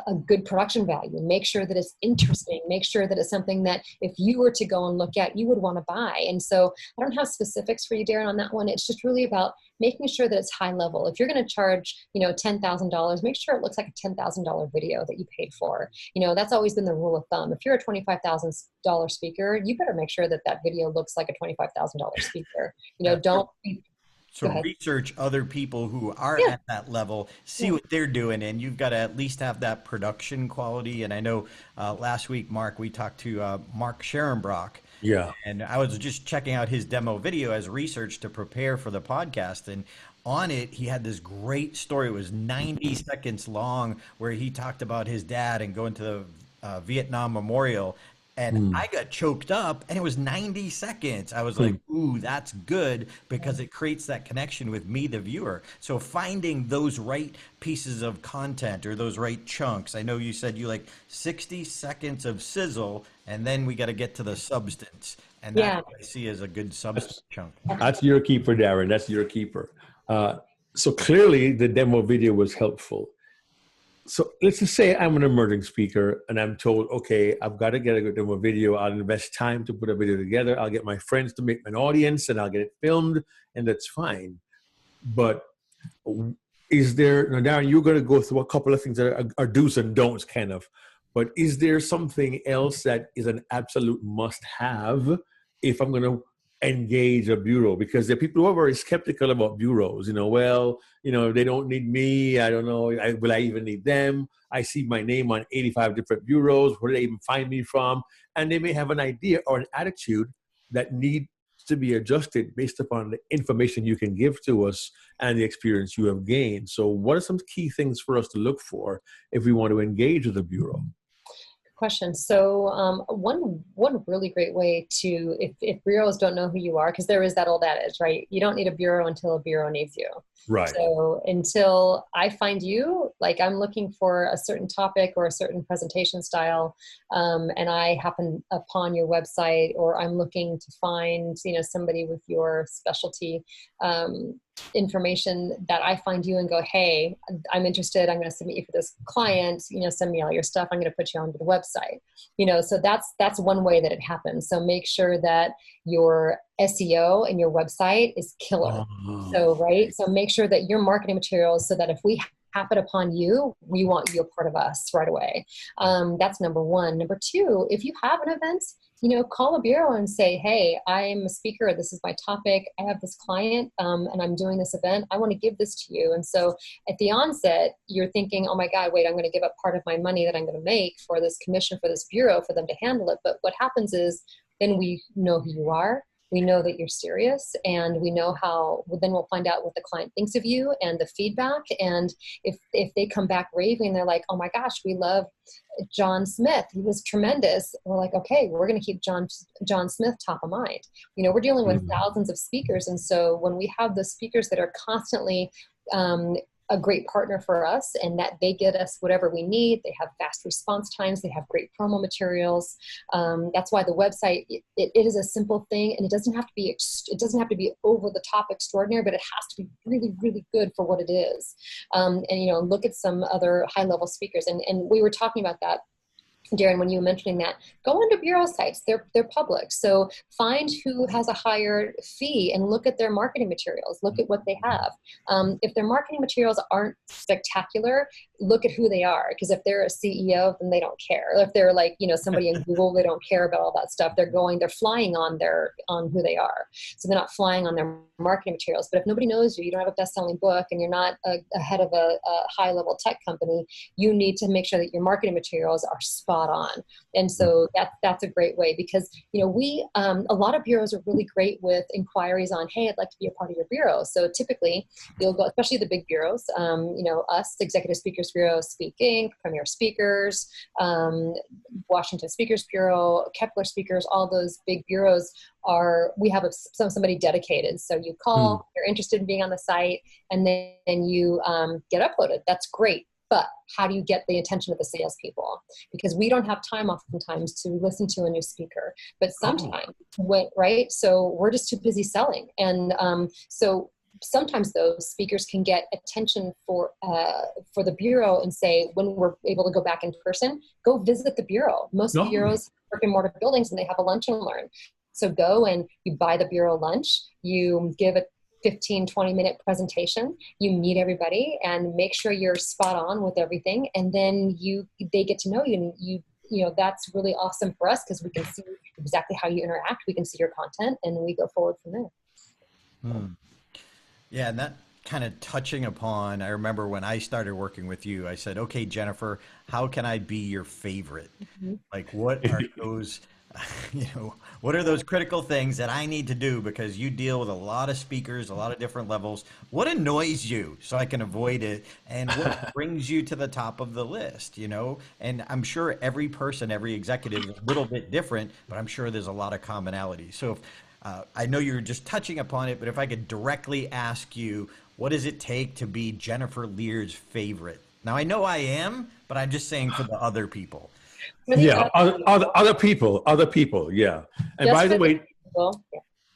S5: a good production value, and make sure that it's interesting, make sure that it's something that if you were to go and look at, you would want to buy. And so I don't have specifics for you, Darren, on that one. It's just really about making sure that it's high level. If you're going to charge, $10,000, make sure it looks like a $10,000 video that you paid for. That's always been the rule of thumb. If you're a $25,000 speaker, you better make sure that video looks like a $25,000 speaker. Don't be.
S1: So research other people who are at that level, see what they're doing, and you've got to at least have that production quality. And I know last week, Mark, we talked to Mark Scherenbrock.
S2: Yeah.
S1: And I was just checking out his demo video as research to prepare for the podcast. And on it, he had this great story. It was 90 seconds long, where he talked about his dad and going to the Vietnam Memorial. And I got choked up, and it was 90 seconds. I was like, ooh, that's good, because it creates that connection with me, the viewer. So finding those right pieces of content or those right chunks. I know you said you like 60 seconds of sizzle, and then we got to get to the substance. And that's what I see as a good substance chunk.
S2: That's your keeper, Darren. That's your keeper. So clearly the demo video was helpful. So let's just say I'm an emerging speaker and I'm told, okay, I've got to get a video. I'll invest time to put a video together. I'll get my friends to make an audience and I'll get it filmed, and that's fine. But is there, now Darren, you're going to go through a couple of things that are do's and don'ts kind of, but is there something else that is an absolute must have if I'm going to engage a bureau? Because there are people who are very skeptical about bureaus. They don't need me. I don't know. Will I even need them? I see my name on 85 different bureaus. Where do they even find me from? And they may have an idea or an attitude that needs to be adjusted based upon the information you can give to us and the experience you have gained. So what are some key things for us to look for if we want to engage with a bureau?
S5: Question. So one really great way to, if bureaus don't know who you are, because there is that old adage, right? You don't need a bureau until a bureau needs you.
S2: Right.
S5: So until I find you, like I'm looking for a certain topic or a certain presentation style, and I happen upon your website, or I'm looking to find, somebody with your specialty information, that I find you and go, hey, I'm interested. I'm going to submit you for this client, send me all your stuff. I'm going to put you onto the website, so that's one way that it happens. So make sure that your SEO and your website is killer. So make sure that your marketing materials, so that if we happen upon you, we want you a part of us right away. That's number one. Number two, if you have an event, call a bureau and say, hey, I'm a speaker. This is my topic. I have this client and I'm doing this event. I want to give this to you. And so at the onset, you're thinking, oh my God, wait, I'm going to give up part of my money that I'm going to make for this commission for this bureau for them to handle it. But what happens is then we know who you are. We know that you're serious, and we know then we'll find out what the client thinks of you and the feedback. And if they come back raving, they're like, oh my gosh, we love John Smith. He was tremendous. We're like, okay, we're going to keep John Smith top of mind. We're dealing with thousands of speakers. And so when we have the speakers that are constantly, a great partner for us, and that they get us whatever we need. They have fast response times. They have great promo materials. That's why the website, it is a simple thing, and it doesn't have to be over the top extraordinary, but it has to be really, really good for what it is. And look at some other high level speakers. And we were talking about that, Darren, when you were mentioning that, go onto bureau sites. They're public. So find who has a higher fee and look at their marketing materials. Look at what they have. If their marketing materials aren't spectacular, look at who they are. Because if they're a CEO, then they don't care. If they're like, somebody in Google, they don't care about all that stuff. They're flying on who they are. So they're not flying on their marketing materials. But if nobody knows you, you don't have a best-selling book, and you're not a head of a high-level tech company, you need to make sure that your marketing materials are spot on. And so that's a great way, because we a lot of bureaus are really great with inquiries on, hey, I'd like to be a part of your bureau. So typically you'll go, especially the big bureaus, us, Executive Speakers Bureau, Speak Inc., Premier Speakers, Washington Speakers Bureau, Kepler Speakers, all those big bureaus we have somebody dedicated. So you call, you're interested in being on the site, and then you get uploaded. That's great. But how do you get the attention of the salespeople? Because we don't have time oftentimes to listen to a new speaker. But sometimes, right? So we're just too busy selling. And so sometimes those speakers can get attention for the bureau, and say, when we're able to go back in person, go visit the bureau. Most bureaus have brick and mortar buildings, and they have a lunch and learn. So go and you buy the bureau lunch, you give a 15, 20-minute presentation, you meet everybody and make sure you're spot on with everything. And then they get to know you, and that's really awesome for us, because we can see exactly how you interact. We can see your content, and we go forward from there.
S1: Yeah. And that kind of touching upon, I remember when I started working with you, I said, okay, Jennifer, how can I be your favorite? Like, what are those, what are those critical things that I need to do? Because you deal with a lot of speakers, a lot of different levels. What annoys you so I can avoid it? And what brings you to the top of the list, And I'm sure every person, every executive is a little bit different, but I'm sure there's a lot of commonalities. So I know you're just touching upon it, but if I could directly ask you, what does it take to be Jennifer Lier's favorite? Now, I know I am, but I'm just saying for the other people.
S2: Yeah, other people, yeah. And by the way,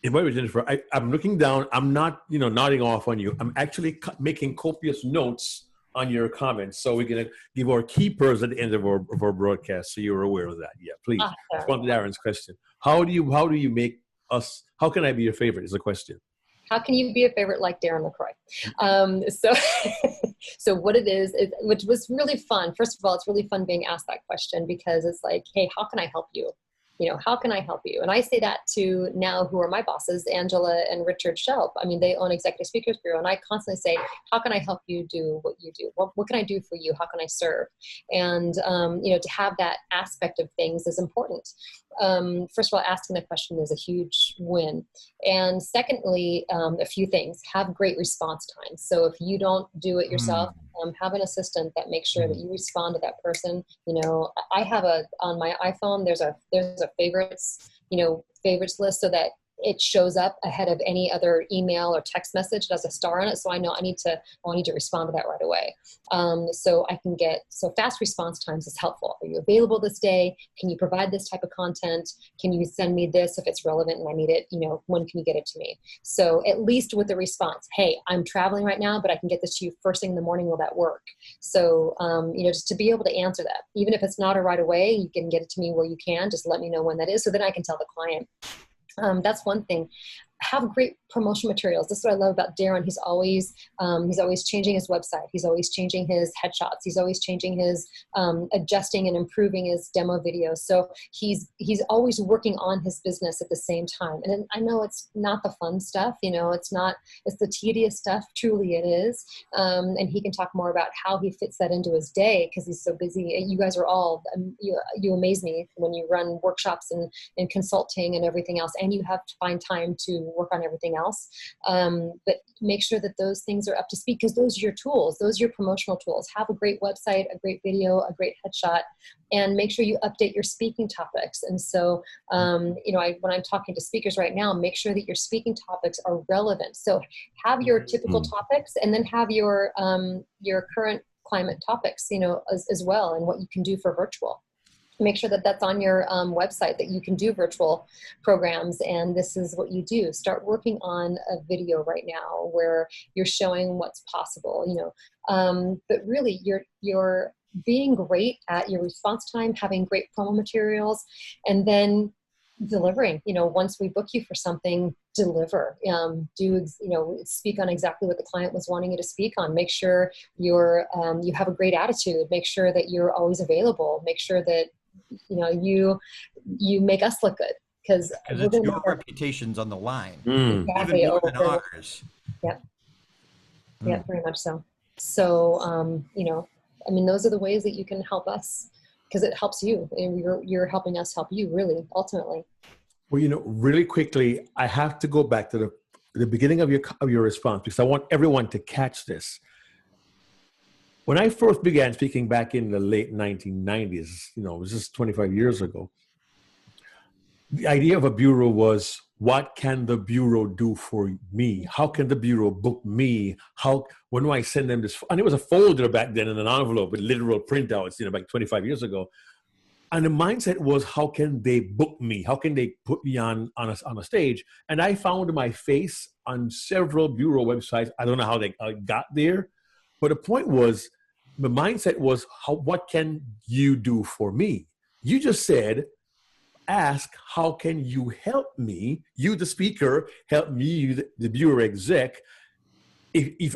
S2: Jennifer, I'm looking down. I'm not, nodding off on you. I'm actually making copious notes on your comments. So we're going to give our keepers at the end of our broadcast, so you're aware of that. Yeah, please. Respond to Darren's question. How do you make us, how can I be your favorite is a question.
S5: How can you be a favorite like Darren LaCroix? So what it is, which was really fun. First of all, it's really fun being asked that question, because it's like, hey, how can I help you? You know, how can I help you? And I say that to now who are my bosses, Angela and Richard Shelp. I mean, they own Executive Speakers Bureau. And I constantly say, how can I help you do what you do? What can I do for you? How can I serve? And, you know, to have that aspect of things is important. First of all, asking the question is a huge win. And secondly, a few things. Have great response times. So if you don't do it yourself, have an assistant that makes sure that you respond to that person. You know, I have on my iPhone, there's a favorites list, so that it shows up ahead of any other email or text message. It has a star on it, so I know I need to respond to that right away. So fast response times is helpful. Are you available this day? Can you provide this type of content? Can you send me this if it's relevant and I need it? You know, when can you get it to me? So at least with the response, hey, I'm traveling right now, but I can get this to you first thing in the morning. Will that work? So, you know, just to be able to answer that, even if it's not a right away, you can get it to me where you can. Just let me know when that is, so then I can tell the client. That's one thing. Have great promotional materials. This is what I love about Darren. He's always changing his website. He's always changing his headshots. He's always changing his, adjusting and improving his demo videos. So he's always working on his business at the same time. And I know it's not the fun stuff, you know, it's the tedious stuff. Truly it is. And he can talk more about how he fits that into his day, because he's so busy. You guys are all, you amaze me when you run workshops and consulting and everything else, and you have to find time to work on everything else. But make sure that those things are up to speed, because those are your tools. Those are your promotional tools. Have a great website, a great video, a great headshot, and make sure you update your speaking topics. And so, you know, when I'm talking to speakers right now, make sure that your speaking topics are relevant. So have your typical topics, and then have your current climate topics, you know, as well, and what you can do for virtual. Make sure that that's on your website, that you can do virtual programs, and this is what you do. Start working on a video right now where you're showing what's possible, you know. But really, you're being great at your response time, having great promo materials, and then delivering. You know, once we book you for something, deliver. Speak on exactly what the client was wanting you to speak on. Make sure you have a great attitude. Make sure that you're always available. Make sure that you make us look good, because
S1: it's your reputation's on the line,
S5: exactly,
S1: even more than ours.
S5: Yep. Yeah, very much so. So, you know, I mean, those are the ways that you can help us, because it helps you, and you're helping us help you, really, ultimately.
S2: Well, you know, really quickly, I have to go back to the beginning of your response, because I want everyone to catch this. When I first began speaking back in the late 1990s, you know, it was just 25 years ago, the idea of a bureau was, what can the bureau do for me? How can the bureau book me? When do I send them this? And it was a folder back then in an envelope with literal printouts, you know, back 25 years ago. And the mindset was, how can they book me? How can they put me on a stage? And I found my face on several bureau websites. I don't know how they got there, but the point was, the mindset was, what can you do for me? You just said, ask, how can you help me? You, the speaker, help me, you, the bureau exec. If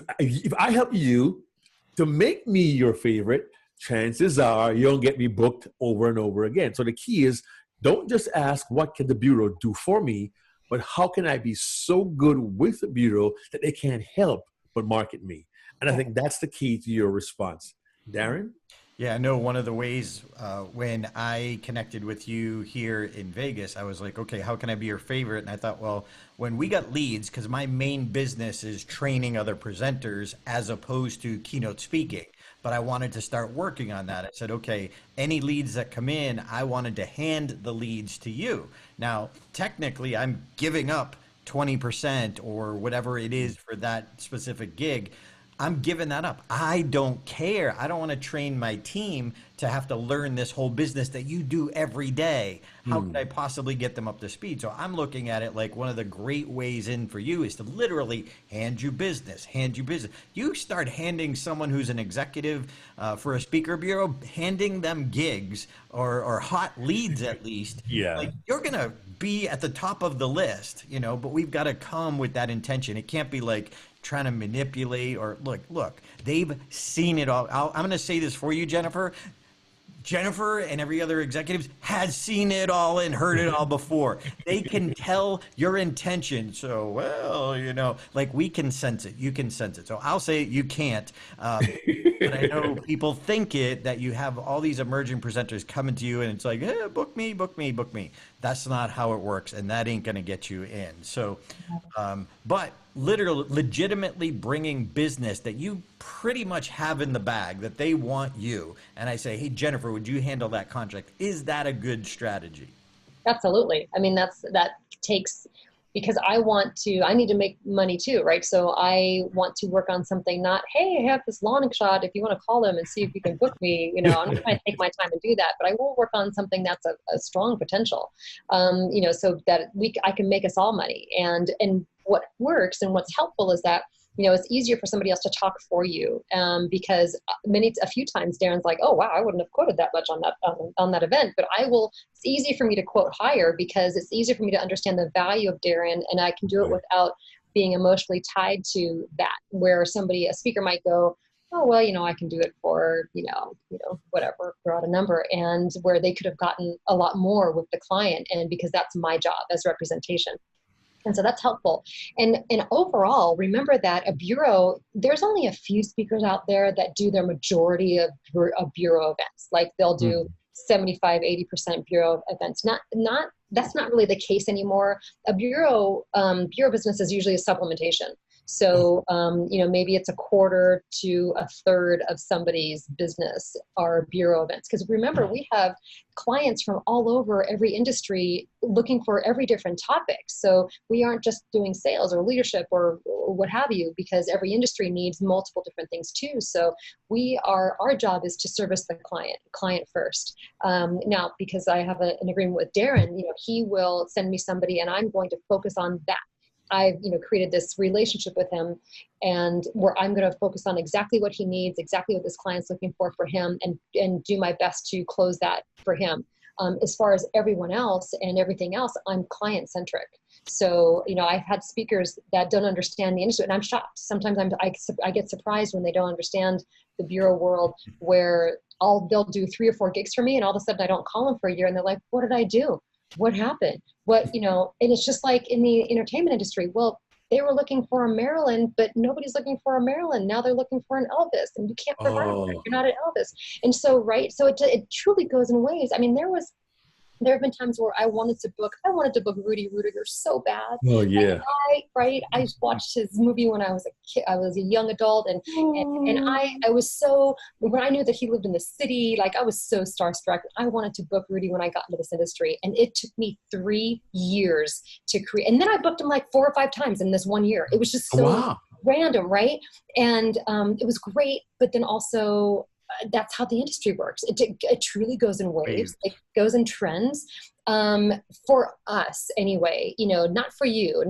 S2: I help you to make me your favorite, chances are you'll get me booked over and over again. So the key is, don't just ask, what can the bureau do for me, but how can I be so good with the bureau that they can't help but market me? And I think that's the key to your response. Darren?
S1: Yeah, I know one of the ways when I connected with you here in Vegas, I was like, okay, how can I be your favorite? And I thought, well, when we got leads, because my main business is training other presenters as opposed to keynote speaking, but I wanted to start working on that. I said, okay, any leads that come in, I wanted to hand the leads to you. Now, technically, I'm giving up 20% or whatever it is for that specific gig. I'm giving that up. I don't care. I don't want to train my team to have to learn this whole business that you do every day. How could I possibly get them up to speed? So I'm looking at it like one of the great ways in for you is to literally hand you business. You start handing someone who's an executive for a speaker bureau, handing them gigs or hot leads at least.
S2: Yeah.
S1: Like, you're going to be at the top of the list, you know, but we've got to come with that intention. It can't be like trying to manipulate or look, they've seen it all. I'm going to say this for you, Jennifer and every other executive has seen it all and heard it all before. They can tell your intention. So, well, you know, like, we can sense it. You can sense it. So I'll say you can't. But I know people think that you have all these emerging presenters coming to you and it's like, book me. That's not how it works. And that ain't going to get you in. So, but literally, legitimately bringing business that you pretty much have in the bag, that they want you. And I say, hey, Jennifer, would you handle that contract? Is that a good strategy?
S5: Absolutely. I mean, that takes, because I need to make money too, right? So I want to work on something, not, hey, I have this long shot, if you want to call them and see if you can book me, you know, I'm not trying to take my time and do that, but I will work on something that's a strong potential, you know, so that I can make us all money. And what works and what's helpful is that, you know, it's easier for somebody else to talk for you, because a few times Darren's like, oh, wow, I wouldn't have quoted that much on that event, but it's easy for me to quote higher because it's easier for me to understand the value of Darren, and I can do it without being emotionally tied to that, where a speaker might go, oh, well, you know, I can do it for, you know, whatever, throw out a number, and where they could have gotten a lot more with the client, and because that's my job as representation. And so that's helpful. And overall, remember that a bureau, there's only a few speakers out there that do their majority of bureau events. Like, they'll do 75, 80% bureau events. That's not really the case anymore. A bureau business is usually a supplementation. So, you know, maybe it's a quarter to a third of somebody's business are bureau events. Because remember, we have clients from all over every industry looking for every different topic. So we aren't just doing sales or leadership or what have you, because every industry needs multiple different things too. So our job is to service the client first. Now, because I have an agreement with Darren, you know, he will send me somebody and I'm going to focus on that. I've, you know, created this relationship with him, and where I'm going to focus on exactly what he needs, exactly what this client's looking for him, and do my best to close that for him. As far as everyone else and everything else, I'm client centric. So, you know, I've had speakers that don't understand the industry, and I'm shocked. Sometimes I get surprised when they don't understand the bureau world, where they'll do 3 or 4 gigs for me, and all of a sudden I don't call them for a year, and they're like, what did I do? What happened? You know, and it's just like in the entertainment industry. Well, they were looking for a Marilyn, but nobody's looking for a Marilyn. Now they're looking for an Elvis, and you can't provide that. You're not an Elvis. And so, right. So it truly goes in waves. I mean, there have been times where I wanted to book Rudy Rudiger so bad.
S2: Oh yeah.
S5: I watched his movie when I was a kid. I was a young adult, and I was so, when I knew that he lived in the city, like, I was so starstruck. I wanted to book Rudy when I got into this industry, and it took me 3 years to create. And then I booked him like 4 or 5 times in this 1 year. It was just so random, right? And it was great, but then also, that's how the industry works. It truly goes in waves. It goes in trends. For us anyway, you know, not for you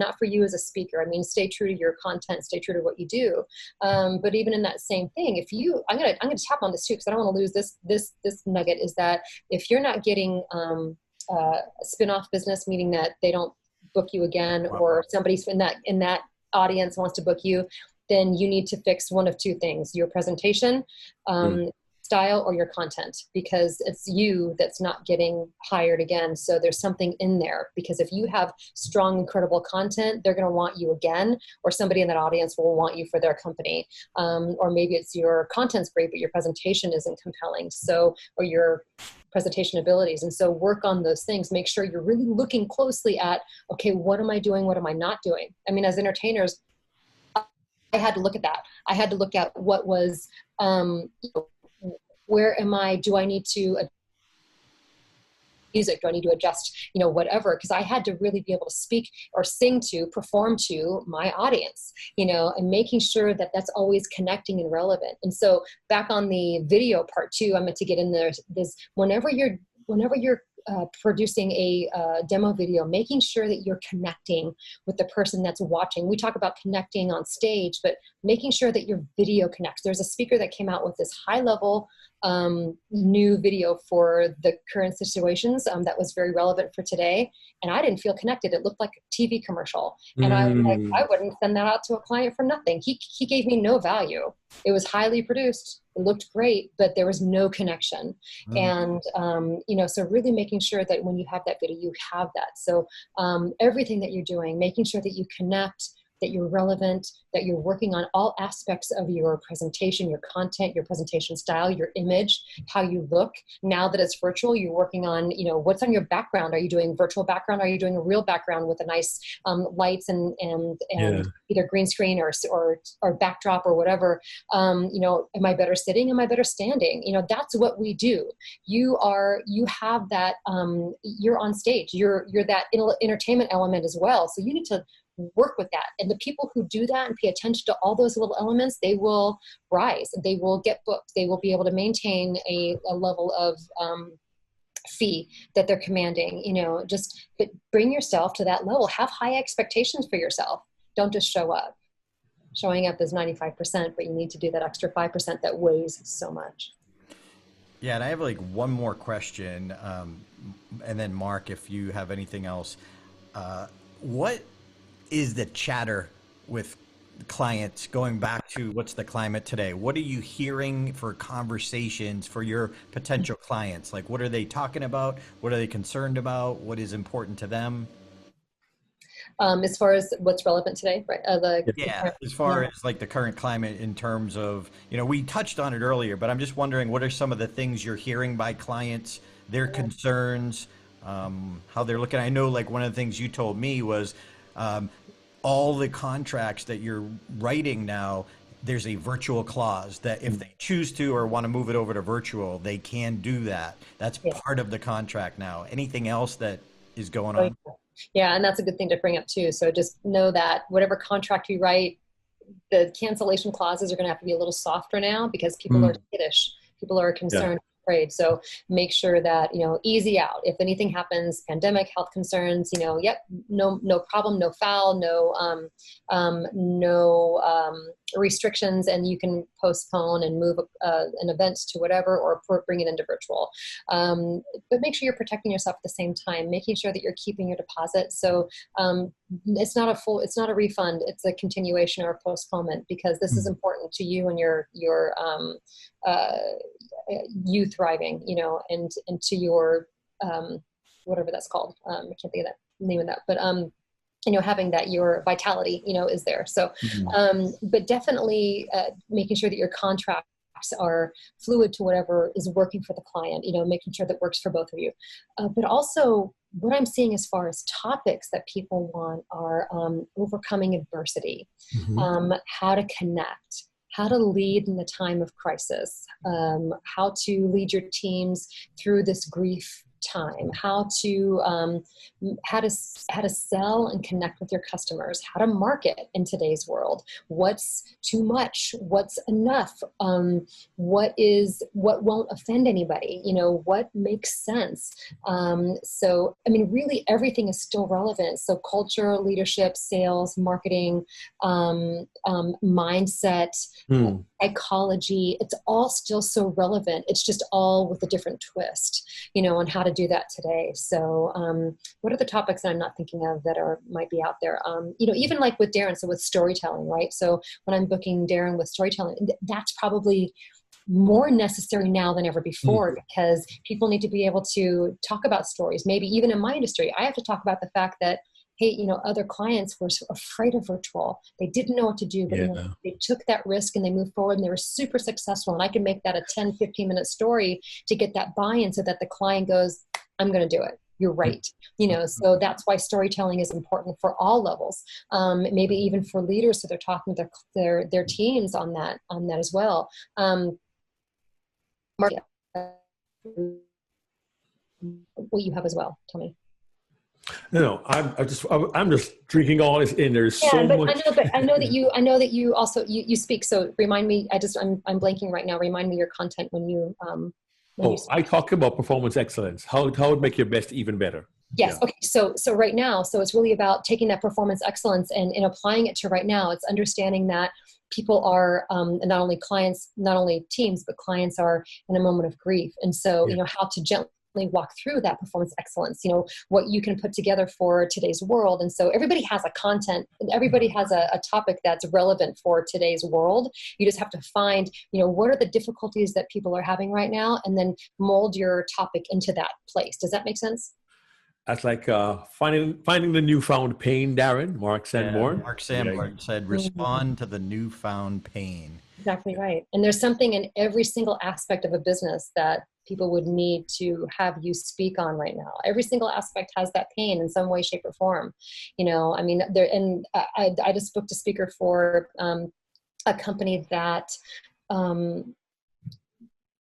S5: as a speaker. I mean, stay true to your content, stay true to what you do. But even in that same thing, I'm going to tap on this too, because I don't want to lose this nugget, is that if you're not getting a spin-off business, meaning that they don't book you again, or somebody's in that audience wants to book you, then you need to fix one of 2 things: your presentation style or your content, because it's you that's not getting hired again. So there's something in there, because if you have strong, incredible content, they're going to want you again, or somebody in that audience will want you for their company. Or maybe it's your content's great, but your presentation isn't compelling. So, or your presentation abilities. And so work on those things. Make sure you're really looking closely at, okay, what am I doing? What am I not doing? I mean, as entertainers, I had to look at that. I had to look at what was, where am I, do I need to music? Do I need to adjust, whatever? Because I had to really be able to speak or sing to, perform to my audience, and making sure that that's always connecting and relevant. And so back on the video part too, I meant to get in there, this whenever you're producing a demo video, making sure that you're connecting with the person that's watching. We talk about connecting on stage, but making sure that your video connects. There's a speaker that came out with this high level new video for the current situations that was very relevant for today. And I didn't feel connected. It looked like a TV commercial. And I was like, I wouldn't send that out to a client for nothing. He gave me no value. It was highly produced. It looked great, but there was no connection. And, so really making sure that when you have that video, you have that. So everything that you're doing, making sure that you connect, that you're relevant, that you're working on all aspects of your presentation, your content, your presentation style, your image, how you look. Now that it's virtual, you're working on, what's on your background. Are you doing virtual background? Are you doing a real background with a nice lights and either green screen or backdrop or whatever? Am I better sitting? Am I better standing? That's what we do. You have that, you're on stage, you're that entertainment element as well. So you need to work with that. And the people who do that and pay attention to all those little elements, they will rise. They will get booked. They will be able to maintain a level of fee that they're commanding. But bring yourself to that level. Have high expectations for yourself. Don't just show up. Showing up is 95%, but you need to do that extra 5% that weighs so much.
S1: Yeah, and I have one more question, and then Mark, if you have anything else, what is the chatter with clients going back to what's the climate today? What are you hearing for conversations for your potential clients? What are they talking about? What are they concerned about? What is important to them?
S5: As far as what's relevant today, right?
S1: As far as the current climate in terms of, we touched on it earlier, but I'm just wondering, what are some of the things you're hearing by clients, their concerns, how they're looking? I know one of the things you told me was, all the contracts that you're writing now, there's a virtual clause that if they choose to or want to move it over to virtual, they can do that. That's part of the contract now. Anything else that is going on?
S5: Yeah, and that's a good thing to bring up too. So just know that whatever contract you write, the cancellation clauses are going to have to be a little softer now because people are skittish. People are concerned. Afraid. So make sure that, easy out. If anything happens, pandemic, health concerns, no problem, no foul, no restrictions, and you can postpone and move an event to whatever, or bring it into virtual. But make sure you're protecting yourself at the same time, making sure that you're keeping your deposit. So it's not a refund. It's a continuation or a postponement, because this is important to you and your you thriving, and to your, whatever that's called. I can't think of that name of that, but, having that your vitality, is there. So, but definitely making sure that your contracts are fluid to whatever is working for the client, making sure that works for both of you. But also what I'm seeing as far as topics that people want are overcoming adversity, how to connect, how to lead in the time of crisis, how to lead your teams through this grief time, how to sell and connect with your customers, how to market in today's world, what's too much, what's enough, what won't offend anybody, what makes sense. So, really everything is still relevant. So culture, leadership, sales, marketing, mindset, psychology, it's all still so relevant. It's just all with a different twist, on how to do that today. So what are the topics that I'm not thinking of that might be out there? Even with Darren, so with storytelling, right? So when I'm booking Darren with storytelling, that's probably more necessary now than ever before, because people need to be able to talk about stories. Maybe even in my industry, I have to talk about the fact that, hey, other clients were afraid of virtual. They didn't know what to do, but they took that risk and they moved forward and they were super successful. And I can make that a 10, 15-minute story to get that buy-in so that the client goes, I'm going to do it. You're right. So that's why storytelling is important for all levels. Maybe even for leaders. So they're talking with their teams on that as well. what you have as well. Tell me.
S2: No, I'm just drinking all this in. There's so
S5: but
S2: much.
S5: I know that you also you speak. So remind me. I'm blanking right now. Remind me your content when you
S2: I talk about performance excellence. How it would make your best even better.
S5: Yes. Yeah. Okay. So right now, so it's really about taking that performance excellence and applying it to right now. It's understanding that people are not only clients, not only teams, but clients are in a moment of grief. And so, how to gently walk through that performance excellence, what you can put together for today's world. And so everybody has a content, everybody has a topic that's relevant for today's world. You just have to find, what are the difficulties that people are having right now, and then mold your topic into that place. Does that make sense?
S2: That's like finding the newfound pain, Darren. Mark Sanborn.
S1: Mark Sanborn said, respond to the newfound pain.
S5: Exactly right. And there's something in every single aspect of a business that people would need to have you speak on right now. Every single aspect has that pain in some way, shape, or form. I just booked a speaker for a company that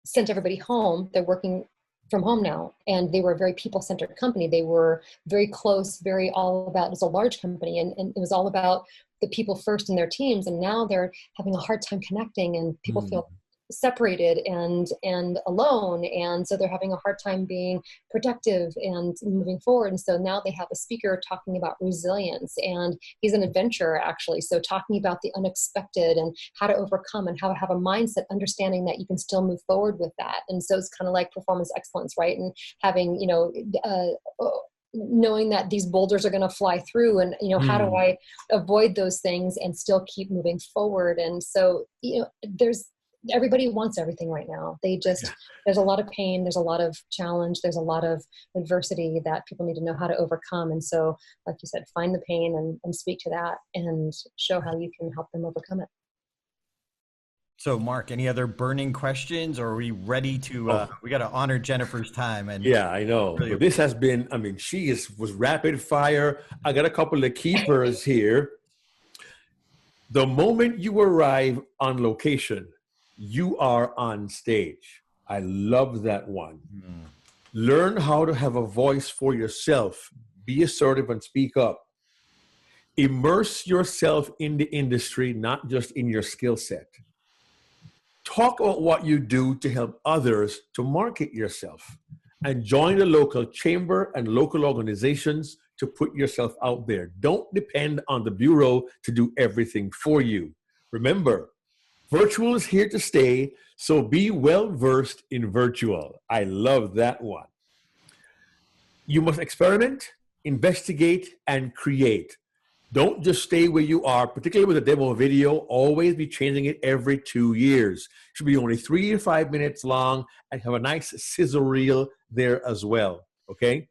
S5: sent everybody home. They're working from home now, and they were a very people-centered company. They were very close, very all about, it was a large company, and it was all about the people first in their teams. And now they're having a hard time connecting, and people feel separated and alone. And so they're having a hard time being productive and moving forward. And so now they have a speaker talking about resilience, and he's an adventurer actually. So talking about the unexpected and how to overcome and how to have a mindset, understanding that you can still move forward with that. And so it's kind of like performance excellence, right? And having, knowing that these boulders are going to fly through, and, how do I avoid those things and still keep moving forward? And so, everybody wants everything right now. There's a lot of pain, there's a lot of challenge, there's a lot of adversity that people need to know how to overcome. And so, like you said, find the pain and speak to that and show how you can help them overcome it.
S1: So Mark, any other burning questions, or are we ready to, we got to honor Jennifer's time? And
S2: yeah, I know. Really, this has been, was rapid fire. I got a couple of keepers here. The moment you arrive on location, you are on stage. I love that one. Learn how to have a voice for yourself. Be assertive and speak up. Immerse yourself in the industry, not just in your skill set. Talk about what you do to help others to market yourself, and join the local chamber and local organizations to put yourself out there. Don't depend on the bureau to do everything for you. Remember, virtual is here to stay, so be well-versed in virtual. I love that one. You must experiment, investigate, and create. Don't just stay where you are, particularly with a demo video. Always be changing it every 2 years. It should be only 3 to 5 minutes long, and have a nice sizzle reel there as well, okay?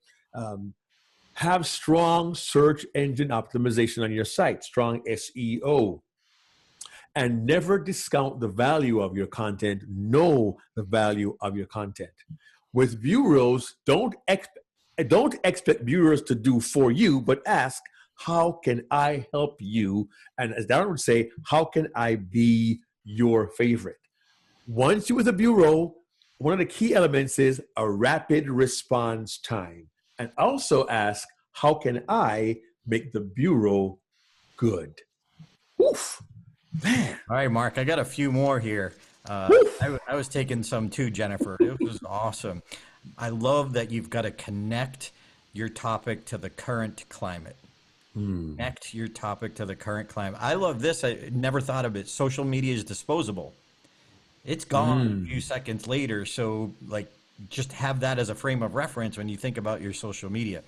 S2: Have strong search engine optimization on your site, strong SEO. And never discount the value of your content. Know the value of your content. With bureaus, don't expect bureaus to do for you, but ask, how can I help you? And as Darren would say, how can I be your favorite? Once you're with a bureau, one of the key elements is a rapid response time. And also ask, how can I make the bureau good? Oof. Man.
S1: All right, Mark, I got a few more here. I was taking some too, Jennifer. It was awesome. I love that you've got to connect your topic to the current climate. Connect your topic to the current climate. I love this. I never thought of it. Social media is disposable. It's gone a few seconds later. So just have that as a frame of reference when you think about your social media.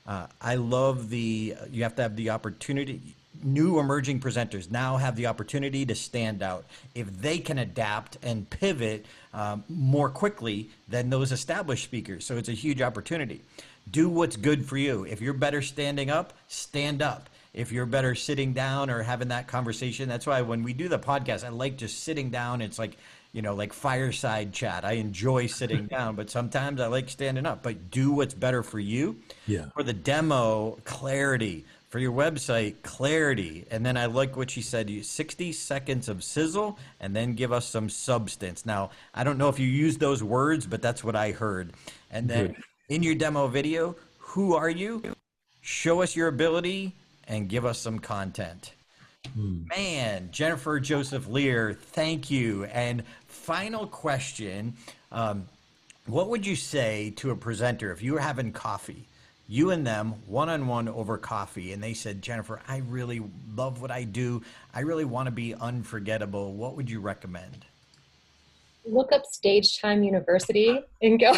S1: I love you have to have the opportunity. New emerging presenters now have the opportunity to stand out. If they can adapt and pivot more quickly than those established speakers. So it's a huge opportunity. Do what's good for you. If you're better standing up, stand up. If you're better sitting down or having that conversation, that's why when we do the podcast, I like just sitting down. It's like, like fireside chat. I enjoy sitting down, but sometimes I like standing up. But do what's better for you.
S2: Yeah.
S1: For the demo, clarity. For your website, clarity. And then I like what she said, 60 seconds of sizzle, and then give us some substance. Now, I don't know if you use those words, but that's what I heard. And then in your demo video, who are you? Show us your ability and give us some content. Man, Jennifer Joseph Lier, thank you. And final question, what would you say to a presenter if you were having coffee, you and them one-on-one over coffee, and they said, Jennifer, I really love what I do. I really want to be unforgettable. What would you recommend?
S5: Look up Stage Time University and go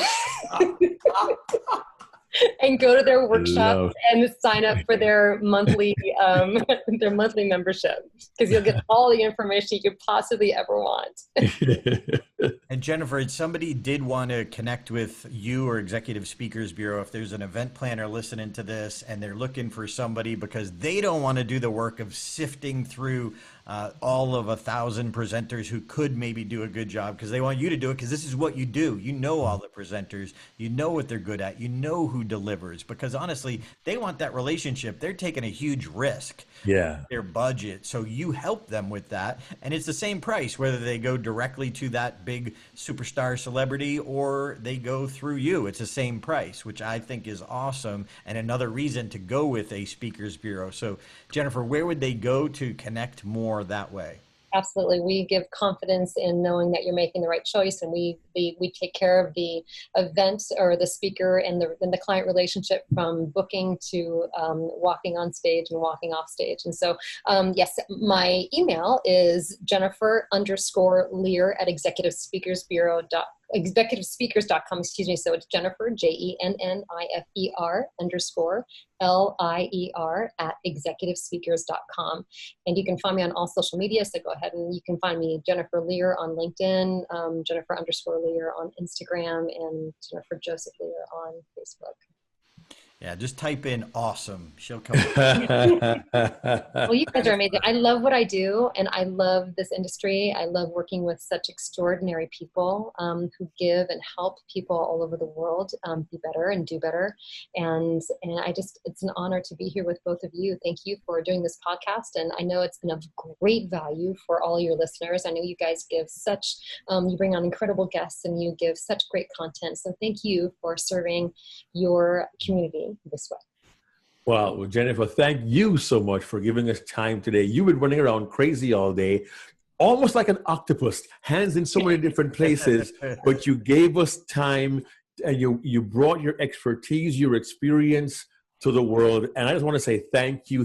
S5: and go to their workshops and sign up for their monthly membership, because you'll get all the information you could possibly ever want.
S1: And Jennifer, if somebody did want to connect with you or Executive Speakers Bureau, if there's an event planner listening to this and they're looking for somebody because they don't want to do the work of sifting through all of 1,000 presenters who could maybe do a good job, because they want you to do it because this is what you do. You know all the presenters, you know what they're good at, you know who delivers, because honestly, they want that relationship. They're taking a huge risk.
S2: Yeah.
S1: Their budget. So you help them with that. And it's the same price, whether they go directly to that big superstar celebrity or they go through you. It's the same price, which I think is awesome. And another reason to go with a Speakers Bureau. So Jennifer, where would they go to connect more that way?
S5: Absolutely. We give confidence in knowing that you're making the right choice, and we take care of the event or the speaker and the client relationship from booking to walking on stage and walking off stage. And so, yes, my email is Jennifer_Lier at executivespeakers.com, excuse me. So it's Jennifer, JENNIFER_LIER at executivespeakers.com. And you can find me on all social media. So go ahead and you can find me Jennifer Lier on LinkedIn, Jennifer_Lier on Instagram, and Jennifer Joseph Lier on Facebook.
S1: Yeah, just type in awesome. She'll come.
S5: Well, you guys are amazing. I love what I do, and I love this industry. I love working with such extraordinary people who give and help people all over the world be better and do better. And it's an honor to be here with both of you. Thank you for doing this podcast. And I know it's been of great value for all your listeners. I know you guys give such, you bring on incredible guests and you give such great content. So thank you for serving your community this way.
S2: Well, Jennifer, thank you so much for giving us time today. You've been running around crazy all day, almost like an octopus, hands in so many different places, but you gave us time and you brought your expertise, your experience to the world. And I just want to say thank you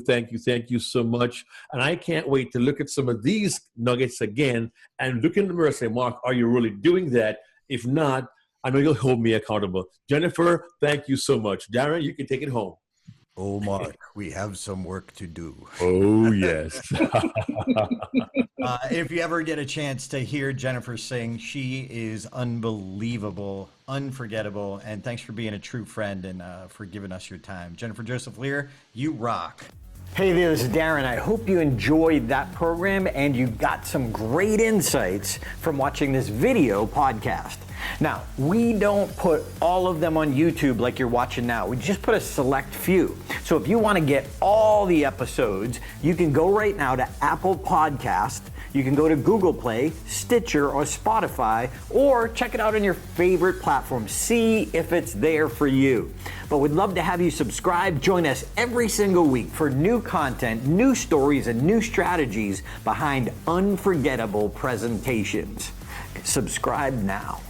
S2: so much. And I can't wait to look at some of these nuggets again and look in the mirror and say, Mark, are you really doing that? If not, I know you'll hold me accountable. Jennifer, thank you so much. Darren, you can take it home.
S1: Oh, Mark, we have some work to do.
S2: Oh, yes.
S1: If you ever get a chance to hear Jennifer sing, she is unbelievable, unforgettable, and thanks for being a true friend and for giving us your time. Jennifer Joseph Lier, you rock.
S6: Hey there, this is Darren. I hope you enjoyed that program and you got some great insights from watching this video podcast. Now, we don't put all of them on YouTube like you're watching now. We just put a select few. So if you want to get all the episodes, you can go right now to Apple Podcast. You can go to Google Play, Stitcher, or Spotify, or check it out on your favorite platform. See if it's there for you. But we'd love to have you subscribe. Join us every single week for new content, new stories, and new strategies behind unforgettable presentations. Subscribe now.